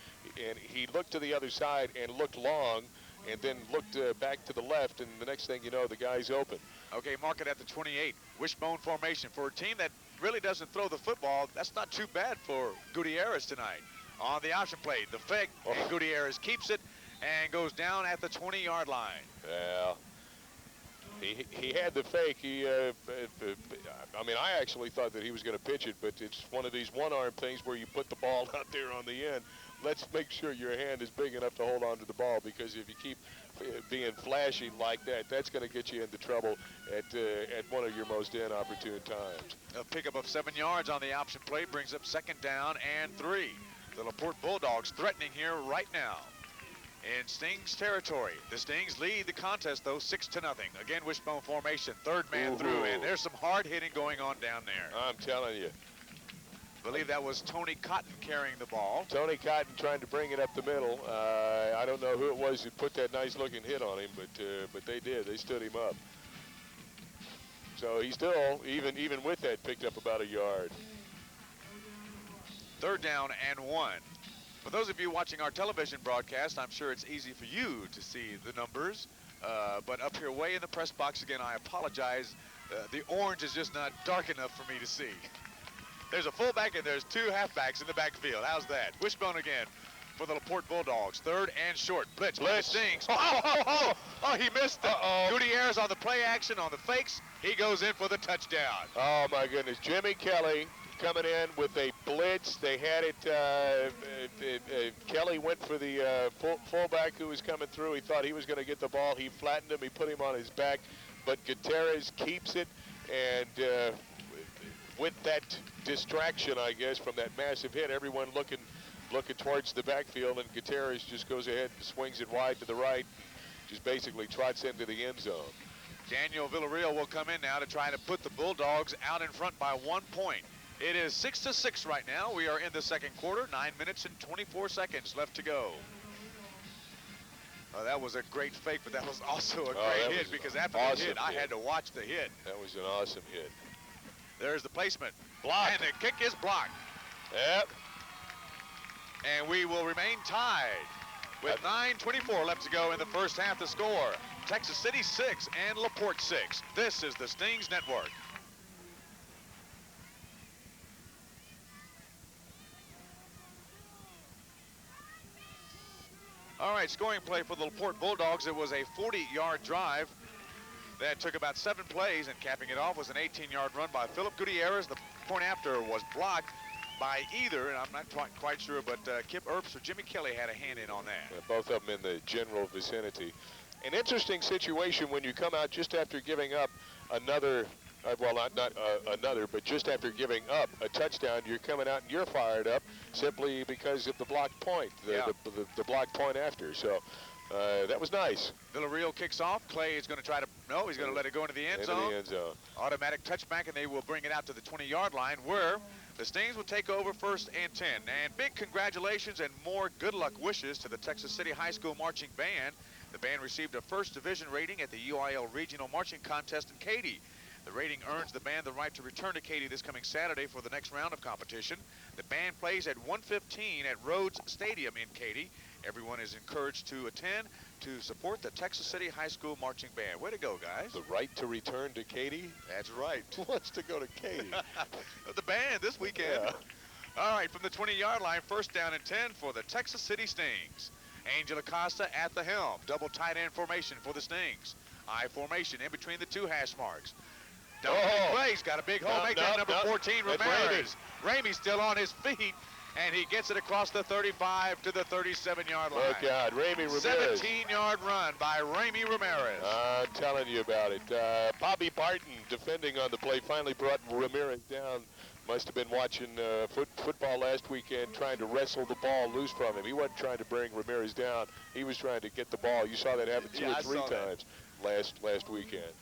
And he looked to the other side and looked long, and then looked back to the left, and the next thing you know, the guy's open. Okay, mark it at the 28. Wishbone formation for a team that really doesn't throw the football. That's not too bad for Gutierrez tonight. On the option play, the fake, and Gutierrez keeps it, and goes down at the 20-yard line. Well, he had the fake. I mean, I actually thought that he was going to pitch it, but it's one of these one-arm things where you put the ball out there on the end. Let's make sure your hand is big enough to hold on to the ball, because if you keep being flashy like that, that's going to get you into trouble at one of your most inopportune times. A pickup of 7 yards on the option play brings up 2nd down and 3. The LaPorte Bulldogs threatening here right now in Stings territory. The Stings lead the contest, though, 6-0. Again, wishbone formation, 3rd man through, and there's some hard hitting going on down there. I'm telling you. I believe that was Tony Cotton carrying the ball. Tony Cotton trying to bring it up the middle. I don't know who it was who put that nice-looking hit on him, but they did. They stood him up. So he still, even with that, picked up about a yard. 3rd down and 1. For those of you watching our television broadcast, I'm sure it's easy for you to see the numbers. But up here way in the press box, again, I apologize. The orange is just not dark enough for me to see. There's a fullback and there's 2 halfbacks in the backfield. How's that? Wishbone again for the LaPorte Bulldogs. 3rd and short. Blitz. Stings. Oh, he missed it. Gutierrez on the play action, on the fakes. He goes in for the touchdown. Oh, my goodness. Jimmy Kelly coming in with a blitz. They had it. Kelly went for the fullback who was coming through. He thought he was going to get the ball. He flattened him. He put him on his back. But Gutierrez keeps it. And with that distraction, I guess, from that massive hit, everyone looking towards the backfield, and Gutierrez just goes ahead and swings it wide to the right, just basically trots into the end zone. Daniel Villarreal will come in now to try to put the Bulldogs out in front by 1 point. It is 6-6 right now. We are in the 2nd quarter, 9 minutes and 24 seconds left to go. That was a great fake, but that was also a great hit, because after the hit, I had to watch the hit. That was an awesome hit. There's the placement. Blocked. And the kick is blocked. Yep. And we will remain tied with 9:24 left to go in the first half. The score, Texas City 6 and LaPorte 6. This is the Stings Network. All right, scoring play for the LaPorte Bulldogs. It was a 40-yard drive that took about 7 plays, and capping it off was an 18-yard run by Philip Gutierrez. The point after was blocked by either, and I'm not quite sure, but Kip Earps or Jimmy Kelly had a hand in on that. Yeah, both of them in the general vicinity. An interesting situation when you come out just after giving up another, well, not another, but just after giving up a touchdown, you're coming out and you're fired up simply because of the blocked point, the blocked point after. So that was nice. Villarreal kicks off. Clay is going to try to, no, he's going to let it go into the end zone. Into the end zone. Automatic touchback, and they will bring it out to the 20-yard line, where the Stings will take over 1st and 10. And big congratulations and more good luck wishes to the Texas City High School Marching Band. The band received a 1st division rating at the UIL Regional Marching Contest in Katy. The rating earns the band the right to return to Katy this coming Saturday for the next round of competition. The band plays at 1:15 at Rhodes Stadium in Katy. Everyone is encouraged to attend to support the Texas City High School Marching Band. Way to go, guys. The right to return to Katy? That's right. Who wants to go to Katy? The band this weekend. Yeah. All right, from the 20-yard line, 1st down and 10 for the Texas City Stings. Angel Acosta at the helm. Double tight end formation for the Stings. I formation in between the 2 hash marks. Clay's got a big hole. Make that number 14, Ramirez. Ramey's still on his feet, and he gets it across the 35 to the 37-yard line. Oh, God, Ramey Ramirez. 17-yard run by Ramey Ramirez. I'm telling you about it. Bobby Barton defending on the play finally brought Ramirez down. Must have been watching football last weekend, trying to wrestle the ball loose from him. He wasn't trying to bring Ramirez down. He was trying to get the ball. You saw that happen 2 or 3 times last weekend.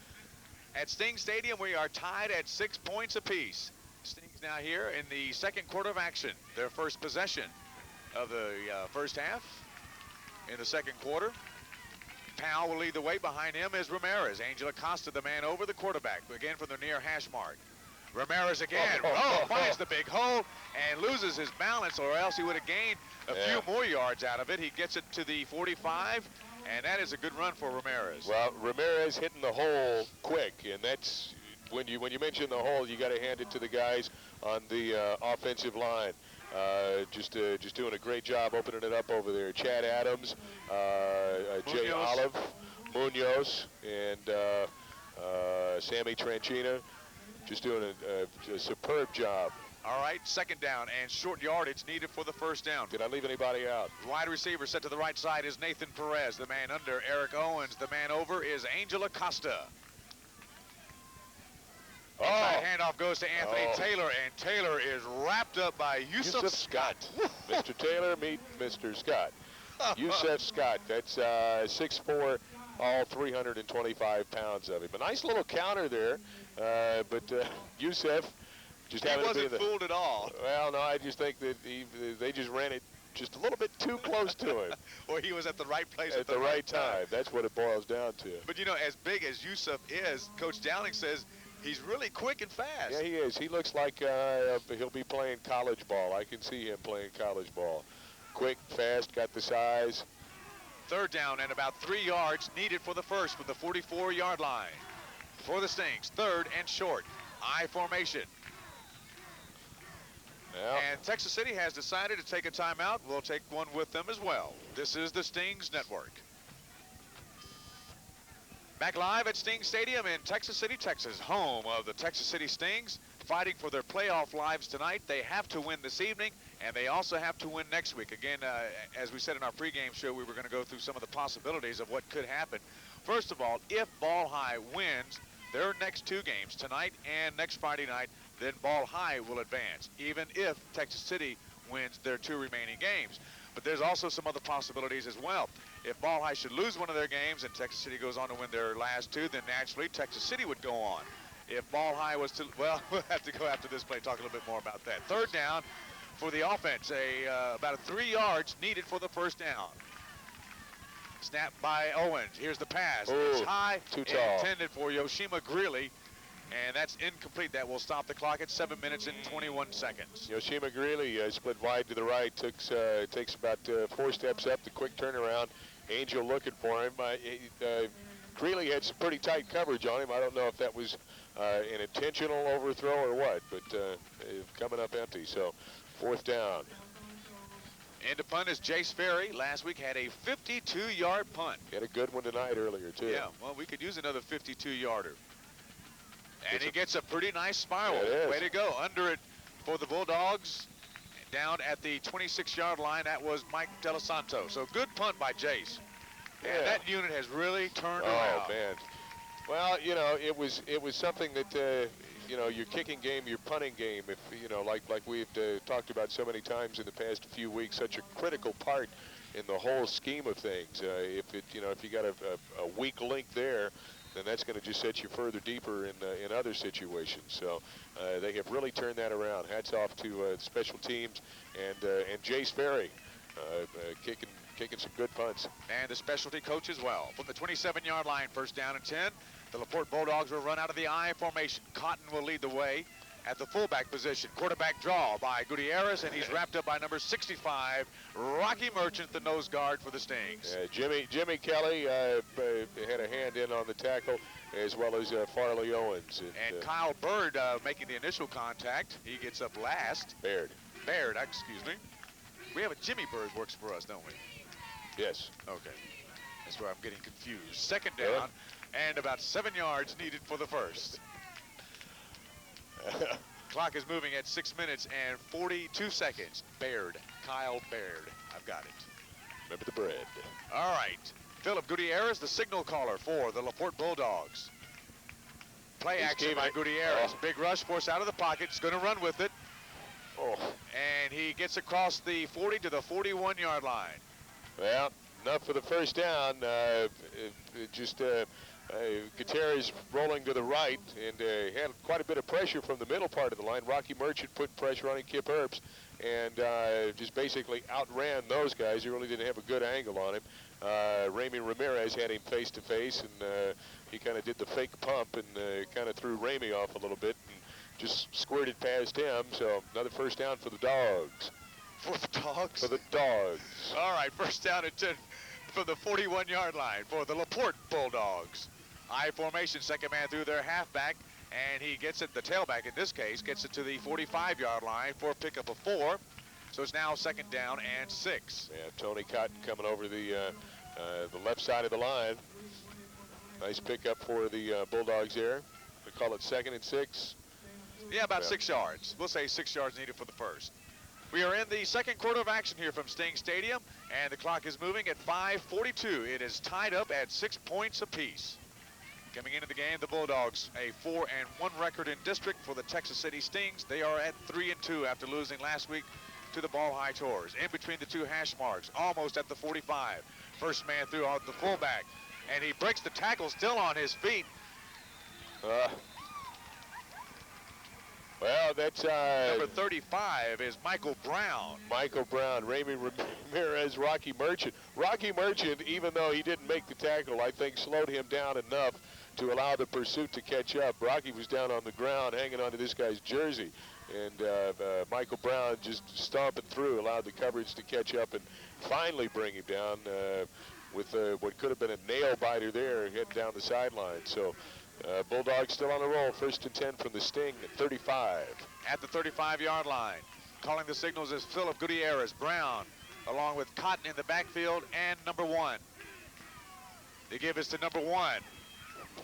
At Sting Stadium, we are tied at 6 points apiece. Stings now here in the 2nd quarter of action. Their first possession of the first half in the 2nd quarter. Powell will lead the way. Behind him is Ramirez. Angel Acosta, the man over the quarterback, again from the near hash mark. Ramirez again. Finds the big hole and loses his balance, or else he would have gained a few more yards out of it. He gets it to the 45, and that is a good run for Ramirez. Well, Ramirez hitting the hole quick, and that's when you mention the hole, you got to hand it to the guys on the offensive line. Just doing a great job opening it up over there. Chad Adams, Jay Munoz. Olive, Munoz, and Sammy Tranchina, just doing a superb job. All right, second down and short yardage needed for the first down. Did I leave anybody out? Wide receiver set to the right side is Nathan Perez. The man under, Eric Owens. The man over is Angel Acosta. Inside handoff goes to Anthony Taylor, and Taylor is wrapped up by Yusuf Scott. Mr. Taylor, meet Mr. Scott. Yusuf Scott, that's 6'4", all 325 pounds of him. A nice little counter there, but Yusuf just He happened to be wasn't fooled at all. Well, no, I just think that they just ran it just a little bit too close to him. Or he was at the right place at the right time. That's what it boils down to. But, you know, as big as Yusuf is, Coach Downing says he's really quick and fast. Yeah, he is. He looks like he'll be playing college ball. I can see him playing college ball. Quick, fast, got the size. Third down and about 3 yards needed for the first from the 44-yard line. For the Stings, third and short. I formation. Yeah. And Texas City has decided to take a timeout. We'll take one with them as well. This is the Stings Network. Back live at Sting Stadium in Texas City, Texas, home of the Texas City Stings, fighting for their playoff lives tonight. They have to win this evening, and they also have to win next week. Again, as we said in our pregame show, we were going to go through some of the possibilities of what could happen. First of all, if Ball High wins their next 2 games, tonight and next Friday night, then Ball High will advance, even if Texas City wins their 2 remaining games. But there's also some other possibilities as well. If Ball High should lose one of their games and Texas City goes on to win their last 2, then naturally Texas City would go on. If Ball High was to, well, we'll have to go after this play, talk a little bit more about that. Third down for the offense, about 3 yards needed for the first down. Snap by Owens. Here's the pass. It's high, too tall. Intended for Yoshima Greeley, and that's incomplete. That will stop the clock at 7 minutes and 21 seconds. Yoshima Greeley split wide to the right, takes about 4 steps up, the quick turnaround. Angel looking for him. Greeley had some pretty tight coverage on him. I don't know if that was an intentional overthrow or what, but coming up empty. So 4th down. And the punt is Jace Ferry. Last week had a 52-yard punt. He had a good one tonight earlier, too. Yeah, well, we could use another 52-yarder. And he gets a pretty nice spiral. Yeah, it is. Way to go. Under it for the Bulldogs. Down at the 26-yard line, that was Mike Delasanto. So good punt by Jace. Yeah. And that unit has really turned Oh, around. man. Well, you know, it was something that, you know, your kicking game, your punting game, if, you know, like we've talked about so many times in the past few weeks, such a critical part in the whole scheme of things. If you got a weak link there, then that's going to just set you further deeper in other situations. So they have really turned that around. Hats off to the special teams and Jace Ferry kicking some good punts. And the specialty coach as well. From the 27-yard line, first down and 10. The LaPorte Bulldogs will run out of the I formation. Cotton will lead the way at the fullback position. Quarterback draw by Gutierrez, and he's wrapped up by number 65, Rocky Merchant, the nose guard for the Stings. Jimmy Kelly had a hand in on the tackle, as well as Farley Owens. And Kyle Bird making the initial contact. He gets up last. Baird, excuse me. We have a Jimmy Bird works for us, don't we? Yes. Okay. That's where I'm getting confused. Second down, and about 7 yards needed for the first. Clock is moving at 6 minutes and 42 seconds. Kyle Baird. I've got it. Remember the bread. All right. Philip Gutierrez, the signal caller for the LaPorte Bulldogs. Play action by Gutierrez. Big rush, force out of the pocket. He's going to run with it. And he gets across the 40 to the 41-yard line. Well, enough for the first down. Gutierrez rolling to the right and had quite a bit of pressure from the middle part of the line. Rocky Merchant put pressure on him, Kip Herbst, and just basically outran those guys. He really didn't have a good angle on him. Ramey Ramirez had him face to face, and he kind of did the fake pump and kind of threw Ramey off a little bit and just squirted past him. So another first down for the Dogs. For the Dogs? For the Dogs. All right, first down at 10 from the 41-yard line for the LaPorte Bulldogs. I formation, second man through their halfback, and he gets it, the tailback in this case, gets it to the 45-yard line for a pickup of 4. So it's now 2nd down and 6. Yeah, Tony Cotton coming over the left side of the line. Nice pickup for the Bulldogs there. They call it 2nd and 6. Yeah, about Yeah. 6 yards. We'll say 6 yards needed for the first. We are in the 2nd quarter of action here from Sting Stadium, and the clock is moving at 5:42. It is tied up at 6 points apiece. Coming into the game, the Bulldogs, a 4-1 record in district for the Texas City Stings. They are at 3-2 after losing last week to the Ball High Tours. In between the two hash marks, almost at the 45. First man through out the fullback, and he breaks the tackle still on his feet. Well, that's Number 35 is Michael Brown. Michael Brown, Ramey Ramirez, Rocky Merchant. Rocky Merchant, even though he didn't make the tackle, I think slowed him down enough to allow the pursuit to catch up. Rocky was down on the ground hanging onto this guy's jersey, and Michael Brown just stomping through, allowed the coverage to catch up and finally bring him down with what could have been a nail biter there, heading down the sideline. So Bulldogs still on the roll. 1st and 10 from the Sting at 35. At the 35-yard line. Calling the signals is Philip Gutierrez. Brown, along with Cotton in the backfield, and number 1. They give us to number 1.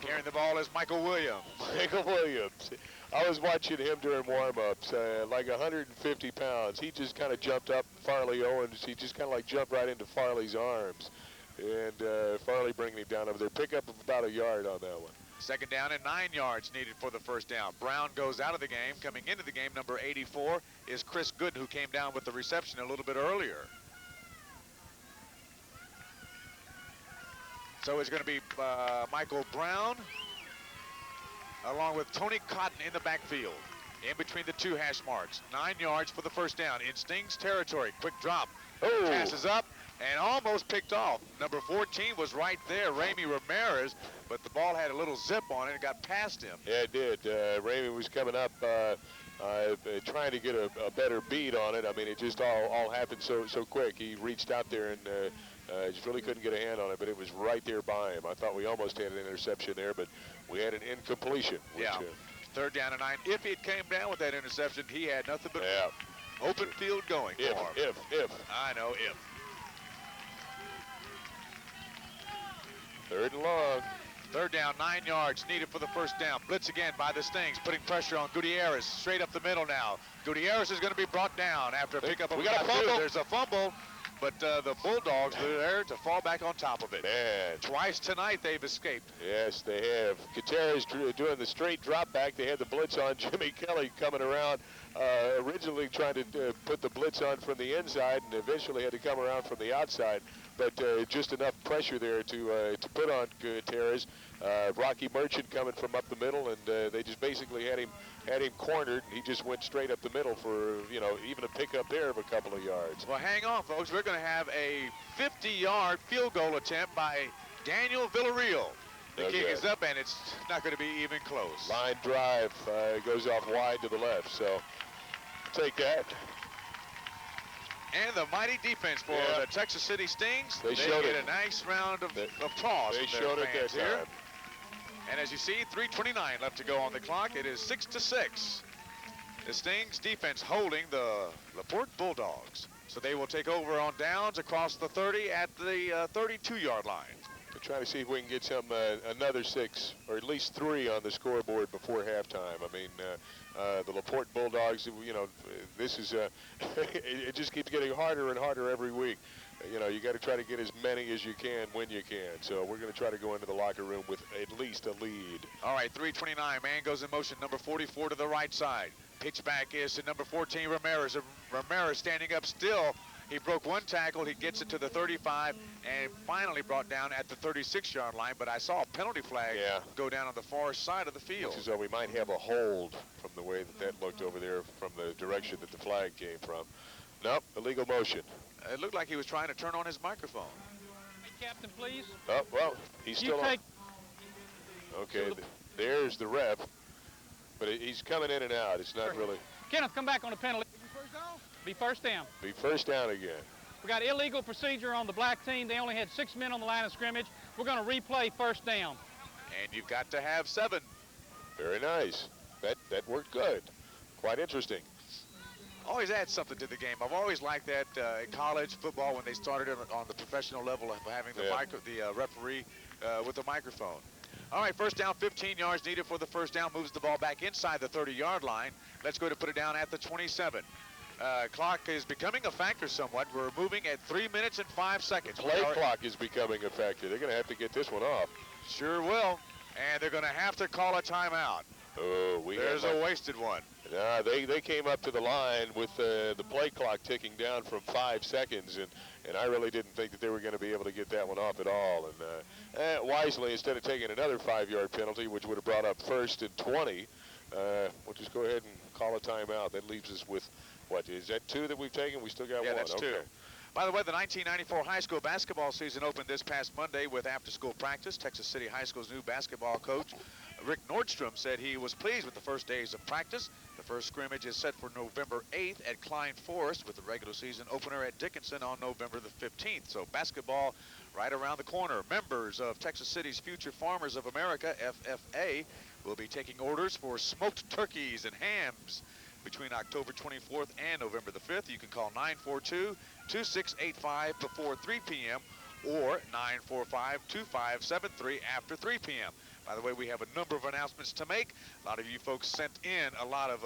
Carrying the ball is Michael Williams. Michael Williams. I was watching him during warm-ups, like 150 pounds. He just kind of jumped up Farley Owens. He just kind of like jumped right into Farley's arms. And Farley bringing him down over there. Pick up of about a yard on that one. 2nd down and 9 yards needed for the first down. Brown goes out of the game. Coming into the game, number 84 is Chris Gooden, who came down with the reception a little bit earlier. So it's going to be Michael Brown along with Tony Cotton in the backfield. In between the two hash marks. 9 yards for the first down in Sting's territory. Quick drop. Oh. Passes up and almost picked off. Number 14 was right there, Ramey Ramirez, but the ball had a little zip on it and got past him. Yeah, it did. Ramey was coming up trying to get a better beat on it. I mean, it just all happened so quick. He reached out there and just really couldn't get a hand on it, but it was right there by him. I thought we almost had an interception there, but we had an incompletion. Which, yeah. 3rd down and 9. If he came down with that interception, he had nothing but open field going for him. If. I know, if. 3rd and long. 3rd down, 9 yards needed for the first down. Blitz again by the Stings, putting pressure on Gutierrez. Straight up the middle now. Gutierrez is going to be brought down after a pickup of We got a fumble. There's a fumble, but the Bulldogs are there to fall back on top of it. Man. Twice tonight they've escaped. Yes, they have. Gutierrez doing the straight drop back. They had the blitz on. Jimmy Kelly coming around, originally trying to put the blitz on from the inside and eventually had to come around from the outside. But just enough pressure there to put on Gutierrez. Rocky Merchant coming from up the middle, and they just basically had him cornered. He just went straight up the middle for, even a pickup there of a couple of yards. Well, hang on, folks. We're going to have a 50-yard field goal attempt by Daniel Villarreal. The kick is up, and it's not going to be even close. Line drive goes off wide to the left, so take that. And the mighty defense for the Texas City Stings. They showed get it. a nice round of applause. They from their showed it that fans here. time. And as you see, 3:29 left to go on the clock. It is 6-6. The Stings defense holding the LaPorte Bulldogs. So they will take over on downs across the 30 at the 32-yard line. We're trying to see if we can get another 6 or at least 3 on the scoreboard before halftime. I mean, the LaPorte Bulldogs, this is, it just keeps getting harder and harder every week. You got to try to get as many as you can when you can. So we're going to try to go into the locker room with at least a lead. All right, 3:29. Man goes in motion. Number 44 to the right side. Pitch back is to number 14, Ramirez. Ramirez standing up still. He broke one tackle. He gets it to the 35 and finally brought down at the 36-yard line. But I saw a penalty flag go down on the far side of the field. Looks as though we might have a hold from the way that looked over there from the direction that the flag came from. Nope, illegal motion. It looked like he was trying to turn on his microphone. Hey, Captain, please. Oh, well, he's still on. Okay, there's the ref. But he's coming in and out. It's not really. Kenneth, come back on the penalty. Be first down. Be first down again. We got illegal procedure on the black team. They only had 6 men on the line of scrimmage. We're going to replay first down. And you've got to have 7. Very nice. That worked good. Quite interesting. always adds something to the game. I've always liked that in college football when they started on the professional level of having the referee with the microphone. All right, first down, 15 yards needed for the first down. Moves the ball back inside the 30-yard line. Let's go to put it down at the 27. Clock is becoming a factor somewhat. We're moving at 3 minutes and 5 seconds. Play clock is becoming a factor. They're going to have to get this one off. Sure will. And they're going to have to call a timeout. Oh, there's a wasted one. They came up to the line with the play clock ticking down from 5 seconds, and I really didn't think that they were going to be able to get that one off at all. And wisely, instead of taking another 5-yard penalty, which would have brought up 1st and 20, we'll just go ahead and call a timeout. That leaves us with, what, is that 2 that we've taken? We still got 1. Yeah, that's 2. By the way, the 1994 high school basketball season opened this past Monday with after-school practice. Texas City High School's new basketball coach, Rick Nordstrom, said he was pleased with the first days of practice. The first scrimmage is set for November 8th at Klein Forest, with the regular season opener at Dickinson on November the 15th. So basketball right around the corner. Members of Texas City's Future Farmers of America, FFA, will be taking orders for smoked turkeys and hams between October 24th and November the 5th. You can call 942-2685 before 3 p.m. or 945-2573 after 3 p.m. By the way, we have a number of announcements to make. A lot of you folks sent in a lot of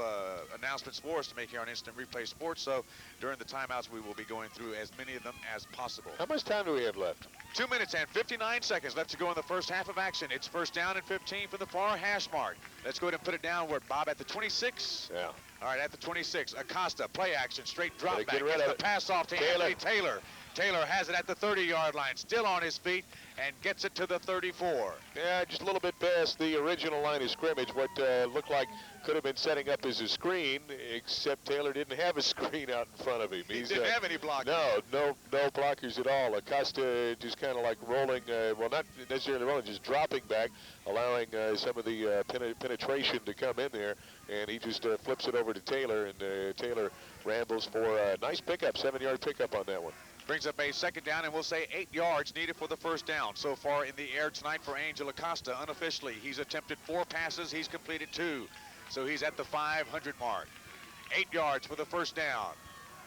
announcements for us to make here on Instant Replay Sports. So during the timeouts, we will be going through as many of them as possible. How much time do we have left? 2 minutes and 59 seconds left to go in the first half of action. It's first down and 15 from the far hash mark. Let's go ahead and put it down where, Bob, at the 26? Yeah. All right, at the 26. Acosta, play action, straight drop back. Get rid Gets of the pass off to Anthony Taylor. Taylor has it at the 30-yard line, still on his feet, and gets it to the 34. Yeah, just a little bit past the original line of scrimmage. What looked like could have been setting up as a screen, except Taylor didn't have a screen out in front of him. He didn't have any blockers. No blockers at all. Acosta just kind of like rolling, well, not necessarily rolling, just dropping back, allowing some of the penetration to come in there, and he just flips it over to Taylor, and Taylor rambles for a nice pickup, 7-yard pickup on that one. Brings up a second down, and we'll say 8 yards needed for the first down. So far in the air tonight for Angel Acosta, unofficially, he's attempted 4 passes, he's completed 2. So he's at the 500 mark. 8 yards for the first down.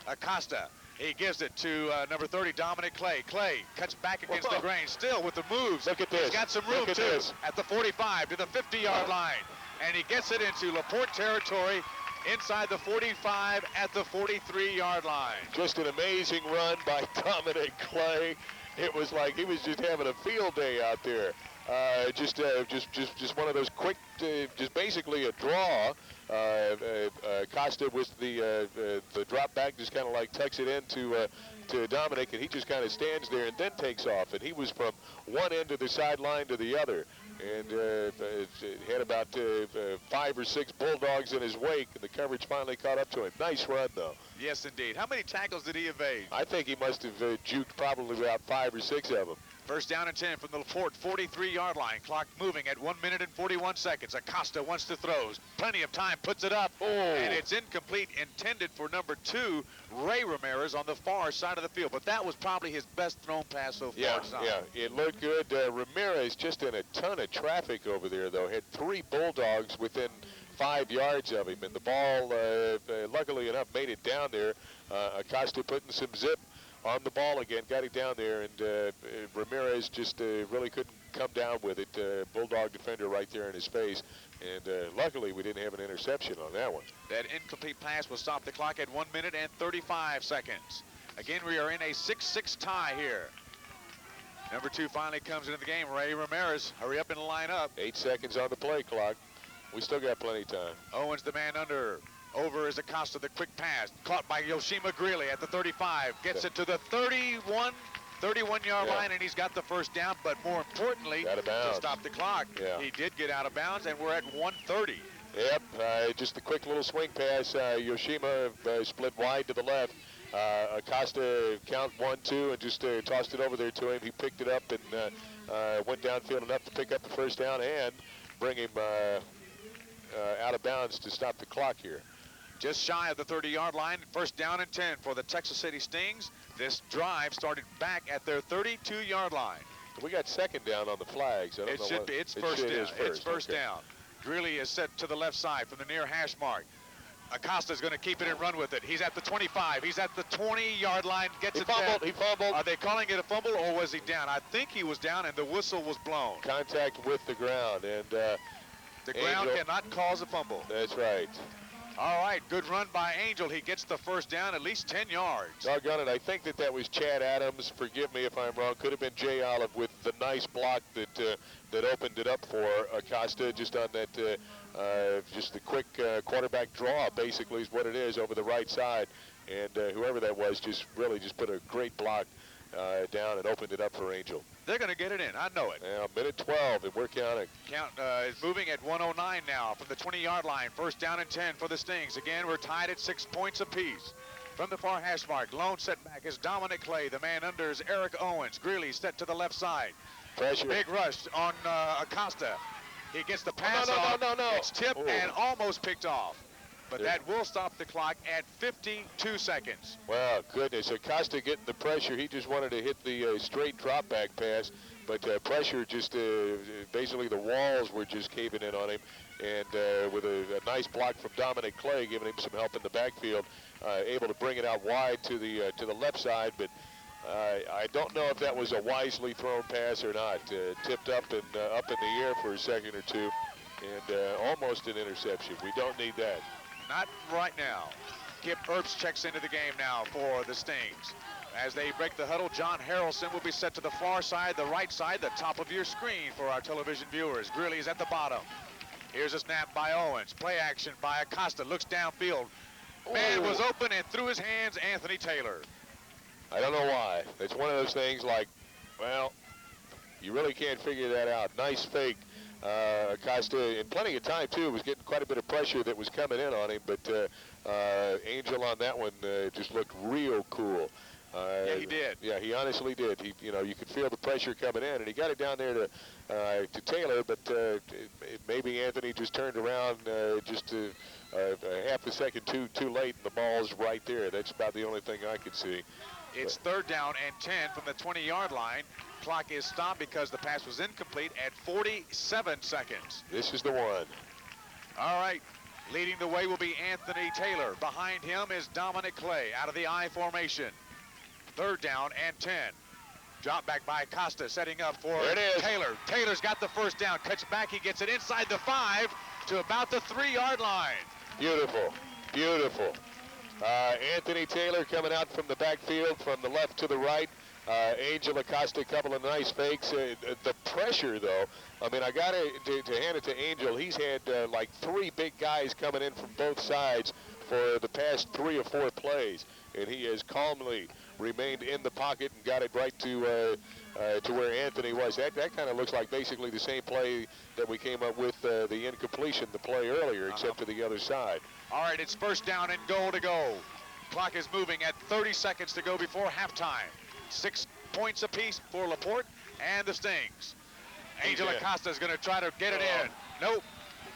Acosta, he gives it to number 30, Dominic Clay. Clay cuts back against the grain, still with the moves. Look at this. He's got some room, too, at the 45 to the 50-yard line. And he gets it into LaPorte territory, inside the 45 at the 43-yard line. Just an amazing run by Dominic Clay. It was like he was just having a field day out there. Just one of those quick, just basically a draw. Costa with the drop back, just kind of like tucks it into to Dominic, and he just kind of stands there and then takes off. And he was from one end of the sideline to the other, and had about 5 or 6 Bulldogs in his wake, and the coverage finally caught up to him. Nice run, though. Yes, indeed. How many tackles did he evade? I think he must have juked probably about 5 or 6 of them. First down and 10 from the LaPorte 43-yard line. Clock moving at 1 minute and 41 seconds. Acosta wants to throw. Plenty of time, puts it up, and it's incomplete, intended for number 2, Ray Ramirez, on the far side of the field. But that was probably his best thrown pass so far. Yeah, it looked good. Ramirez just in a ton of traffic over there, though. Had 3 Bulldogs within 5 yards of him, and the ball, luckily enough, made it down there. Acosta putting some zip on the ball again, got it down there, and Ramirez just really couldn't come down with it. Bulldog defender right there in his face, and luckily we didn't have an interception on that one. That incomplete pass will stop the clock at 1 minute and 35 seconds. Again, we are in a 6-6 tie here. Number 2 finally comes into the game, Ray Ramirez. Hurry up and line up. 8 seconds on the play clock. We still got plenty of time. Owens the man under. Over is Acosta, the quick pass. Caught by Yoshima Greeley at the 35. Gets it to the 31-yard line, and he's got the first down. But more importantly, to stop the clock, he did get out of bounds, and we're at 1:30. Yep, just a quick little swing pass. Yoshima split wide to the left. Acosta count 1-2 and just tossed it over there to him. He picked it up and went downfield enough to pick up the first down and bring him out of bounds to stop the clock here. Just shy of the 30-yard line, first down and 10 for the Texas City Stings. This drive started back at their 32-yard line. We got second down on the flags. It should be. It's first down. It's first down. Greeley is set to the left side from the near hash mark. Acosta's going to keep it and run with it. He's at the 25. He's at the 20-yard line. Gets He it fumbled. down. He fumbled. Are they calling it a fumble or was he down? I think he was down and the whistle was blown. Contact with the ground, and The ground Angel. cannot cause a fumble. That's right. All right, good run by Angel. He gets the first down, at least 10 yards. Doggone it, I think that was Chad Adams. Forgive me if I'm wrong. Could have been Jay Olive with the nice block that opened it up for Acosta, just on that, just the quick quarterback draw, basically, is what it is, over the right side. And whoever that was just put a great block down and opened it up for Angel. They're going to get it in. I know it. Now, minute 12, and we're counting. Count is moving at 109 now from the 20-yard line. First down and 10 for the Stings. Again, we're tied at 6 points apiece. From the far hash mark, lone setback is Dominic Clay. The man under is Eric Owens. Greeley set to the left side. Pressure. Big rush on Acosta. He gets the pass no, off. no. It's tipped Ooh. and almost picked off. But Yeah. that will stop the clock at 52 seconds. Wow, goodness. Acosta getting the pressure. He just wanted to hit the straight drop back pass, but pressure just basically the walls were just caving in on him. And with a nice block from Dominic Clay, giving him some help in the backfield, able to bring it out wide to the left side. But I don't know if that was a wisely thrown pass or not. Tipped up and up in the air for a second or two, and almost an interception. We don't need that. Not right now. Kip Earps checks into the game now for the Stings. As they break the huddle, John Harrelson will be set to the far side, the right side, the top of your screen for our television viewers. Greeley is at the bottom. Here's a snap by Owens. Play action by Acosta. Looks downfield. Man was open and through his hands, Anthony Taylor. I don't know why. It's one of those things like, well, you really can't figure that out. Nice fake. Acosta, in plenty of time, too, was getting quite a bit of pressure that was coming in on him, but Angel on that one just looked real cool. Yeah, he did. Yeah, he honestly did. You could feel the pressure coming in, and he got it down there to Taylor, but maybe Anthony just turned around just half a second too late, and the ball's right there. That's about the only thing I could see. It's third down and 10 from the 20-yard line. Clock is stopped because the pass was incomplete at 47 seconds. This is the one. All right, leading the way will be Anthony Taylor. Behind him is Dominic Clay out of the I formation. Third down and 10. Drop back by Acosta, setting up for There it is. Taylor. Taylor's got the first down. Cuts back. He gets it inside the 5 to about the 3-yard line. Beautiful, beautiful. Anthony Taylor coming out from the backfield from the left to the right. Angel Acosta, a couple of nice fakes. The pressure, though, I mean, I got to hand it to Angel. He's had like 3 big guys coming in from both sides for the past 3 or 4 plays, and he has calmly remained in the pocket and got it right to where Anthony was. That kind of looks like basically the same play that we came up with the incompletion, the play earlier, except to the other side. All right, it's first down and goal to go. Clock is moving at 30 seconds to go before halftime. 6 points apiece for LaPorte and the Stings. Angel Acosta is going to try to get it in. Nope,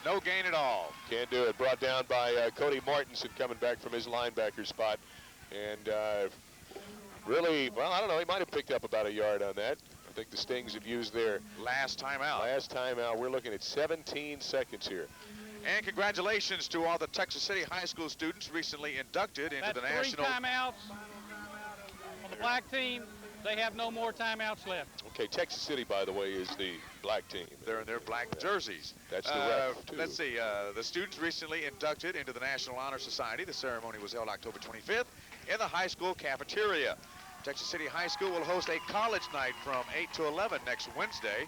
no gain at all. Can't do it. Brought down by Cody Mortensen coming back from his linebacker spot. And really, well, I don't know, he might have picked up about a yard on that. I think the Stings have used their Last time out. last time out. We're looking at 17 seconds here. And congratulations to all the Texas City High School students recently inducted into That's the 3 national. timeouts on the black team. They have no more timeouts left. Okay, Texas City, by the way, is the black team. They're in their black jerseys. That's the ref, too. Let's see, the students recently inducted into the National Honor Society. The ceremony was held October 25th in the high school cafeteria. Texas City High School will host a college night from 8 to 11 next Wednesday.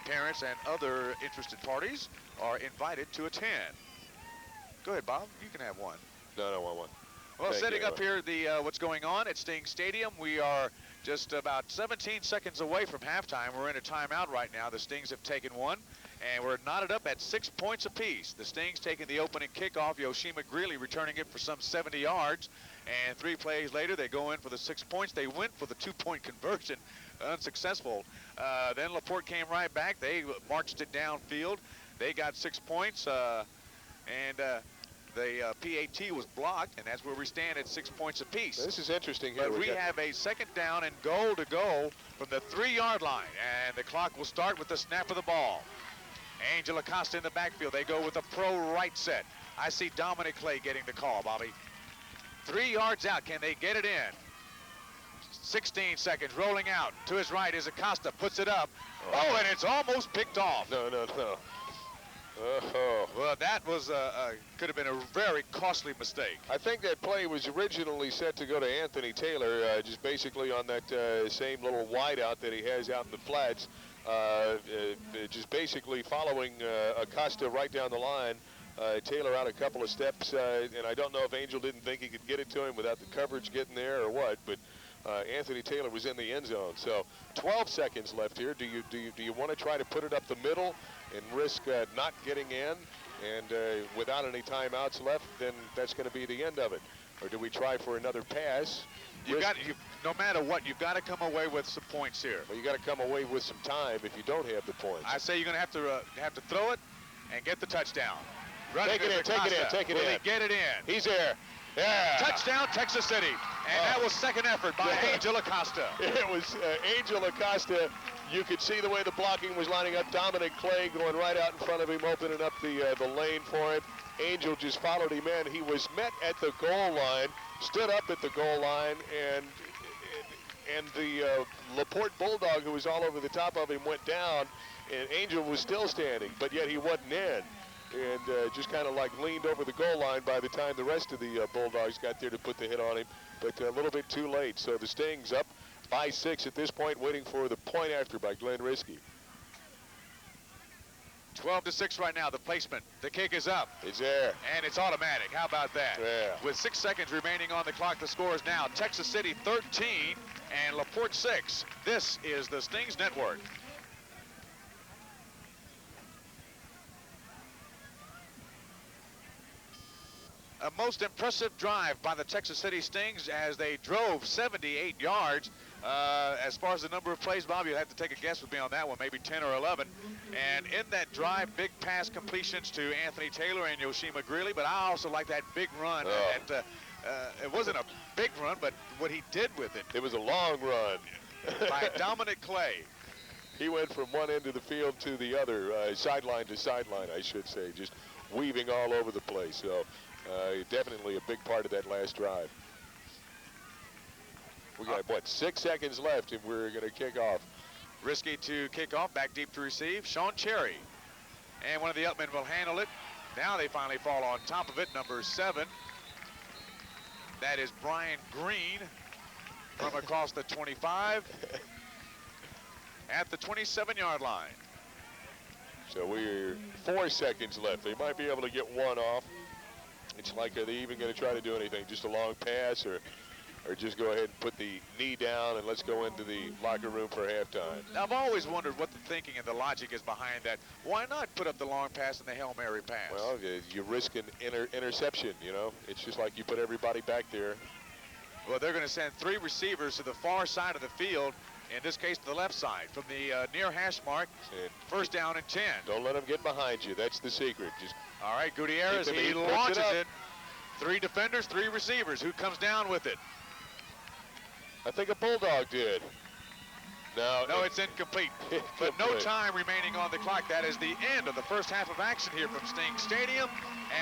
Parents and other interested parties are invited to attend. Go ahead, Bob. You can have one. No, I want one. Well, Thank setting you. up here the what's going on at Sting Stadium, we are just about 17 seconds away from halftime. We're in a timeout right now. The Stings have taken one, and we're knotted up at 6 points apiece. The Stings taking the opening kickoff. Yoshima Greeley returning it for some 70 yards. And 3 plays later, they go in for the 6 points. They went for the 2-point conversion, unsuccessful. Then LaPorte came right back. They marched it downfield. They got 6 points, and the PAT was blocked, and that's where we stand at 6 points apiece. This is interesting here. But we have a second down and goal to go from the 3-yard line, and the clock will start with the snap of the ball. Angel Acosta in the backfield. They go with a pro right set. I see Dominic Clay getting the call, Bobby. 3 yards out. Can they get it in? 16 seconds. Rolling out. To his right is Acosta. Puts it up. Oh, and it's almost picked off. No. Well, that was could have been a very costly mistake. I think that play was originally set to go to Anthony Taylor, just basically on that same little wideout that he has out in the flats, just basically following Acosta right down the line. Taylor out a couple of steps, and I don't know if Angel didn't think he could get it to him without the coverage getting there or what, but Anthony Taylor was in the end zone. So 12 seconds left here. Do you want to try to put it up the middle and risk not getting in, and without any timeouts left, then that's going to be the end of it? Or do we try for another pass? No matter what, you've got to come away with some points here. Well, you got to come away with some time if you don't have the points. I say you're going to have to throw it and get the touchdown. Take it in, take it in. Will he get it in? He's there. Yeah. Touchdown, Texas City. And that was second effort by Angel Acosta. It was Angel Acosta. You could see the way the blocking was lining up. Dominic Clay going right out in front of him, opening up the lane for him. Angel just followed him in. He was met at the goal line, stood up at the goal line, and the LaPorte Bulldog, who was all over the top of him, went down, and Angel was still standing, but yet he wasn't in. And just kind of like leaned over the goal line by the time the rest of the Bulldogs got there to put the hit on him, but a little bit too late. So the Stings up by 6 at this point, waiting for the point after by Glenn Riskey. 12-6 right now, the placement. The kick is up. It's there. And it's automatic. How about that? Yeah. With 6 seconds remaining on the clock, the score is now Texas City 13 and LaPorte 6. This is the Stings Network. A most impressive drive by the Texas City Stings as they drove 78 yards. As far as the number of plays, Bob, you'll have to take a guess with me on that one, maybe 10 or 11. And in that drive, big pass completions to Anthony Taylor and Yoshima Greeley, but I also like that big run. It wasn't a big run, but what he did with it. It was a long run. By Dominic Clay. He went from one end of the field to the other, sideline to sideline, I should say, just weaving all over the place. So definitely a big part of that last drive. We got, what, 6 seconds left, and we're going to kick off. Risky to kick off, back deep to receive. Sean Cherry. And one of the upmen will handle it. Now they finally fall on top of it, number 7. That is Brian Green from across the 25 at the 27-yard line. So we're 4 seconds left. They might be able to get one off. It's like, are they even going to try to do anything? Just a long pass, or just go ahead and put the knee down and let's go into the locker room for halftime? Now, I've always wondered what the thinking and the logic is behind that. Why not put up the long pass and the Hail Mary pass? Well, you risk an interception, you know. It's just like you put everybody back there. Well, they're going to send 3 receivers to the far side of the field, in this case to the left side, from the near hash mark, first down and 10. Don't let them get behind you. That's the secret. Just all right, Gutierrez, he launches it. 3 defenders, 3 receivers. Who comes down with it? I think a Bulldog did. No, it's incomplete. But no time remaining on the clock. That is the end of the first half of action here from Sting Stadium.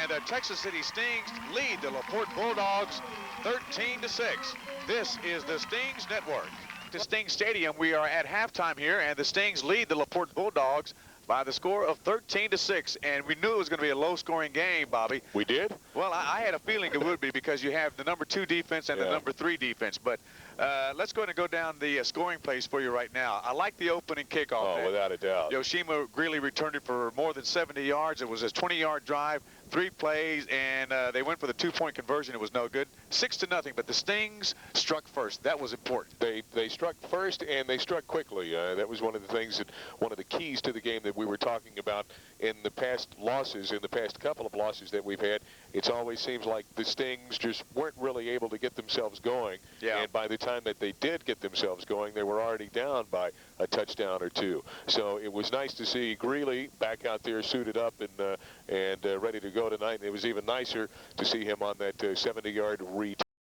And the Texas City Stings lead the LaPorte Bulldogs 13-6. This is the Stings Network. To Sting Stadium, we are at halftime here, and the Stings lead the LaPorte Bulldogs by the score of 13-6, and we knew it was going to be a low-scoring game, Bobby. We did? Well, I had a feeling it would be because you have the number 2 defense and the number 3 defense. But let's go ahead and go down the scoring plays for you right now. I like the opening kickoff. Oh, without a doubt. Yoshima Greeley returned it for more than 70 yards. It was a 20-yard drive, 3 plays, and they went for the 2-point conversion. It was no good. 6-0, but the Stings struck first. That was important. They struck first, and they struck quickly. That was one of the things, one of the keys to the game that we were talking about in the past losses, in the past couple of losses that we've had. It always seems like the Stings just weren't really able to get themselves going. Yeah. And by the time that they did get themselves going, they were already down by a touchdown or 2. So it was nice to see Greeley back out there suited up and ready to go tonight. And it was even nicer to see him on that 70-yard return.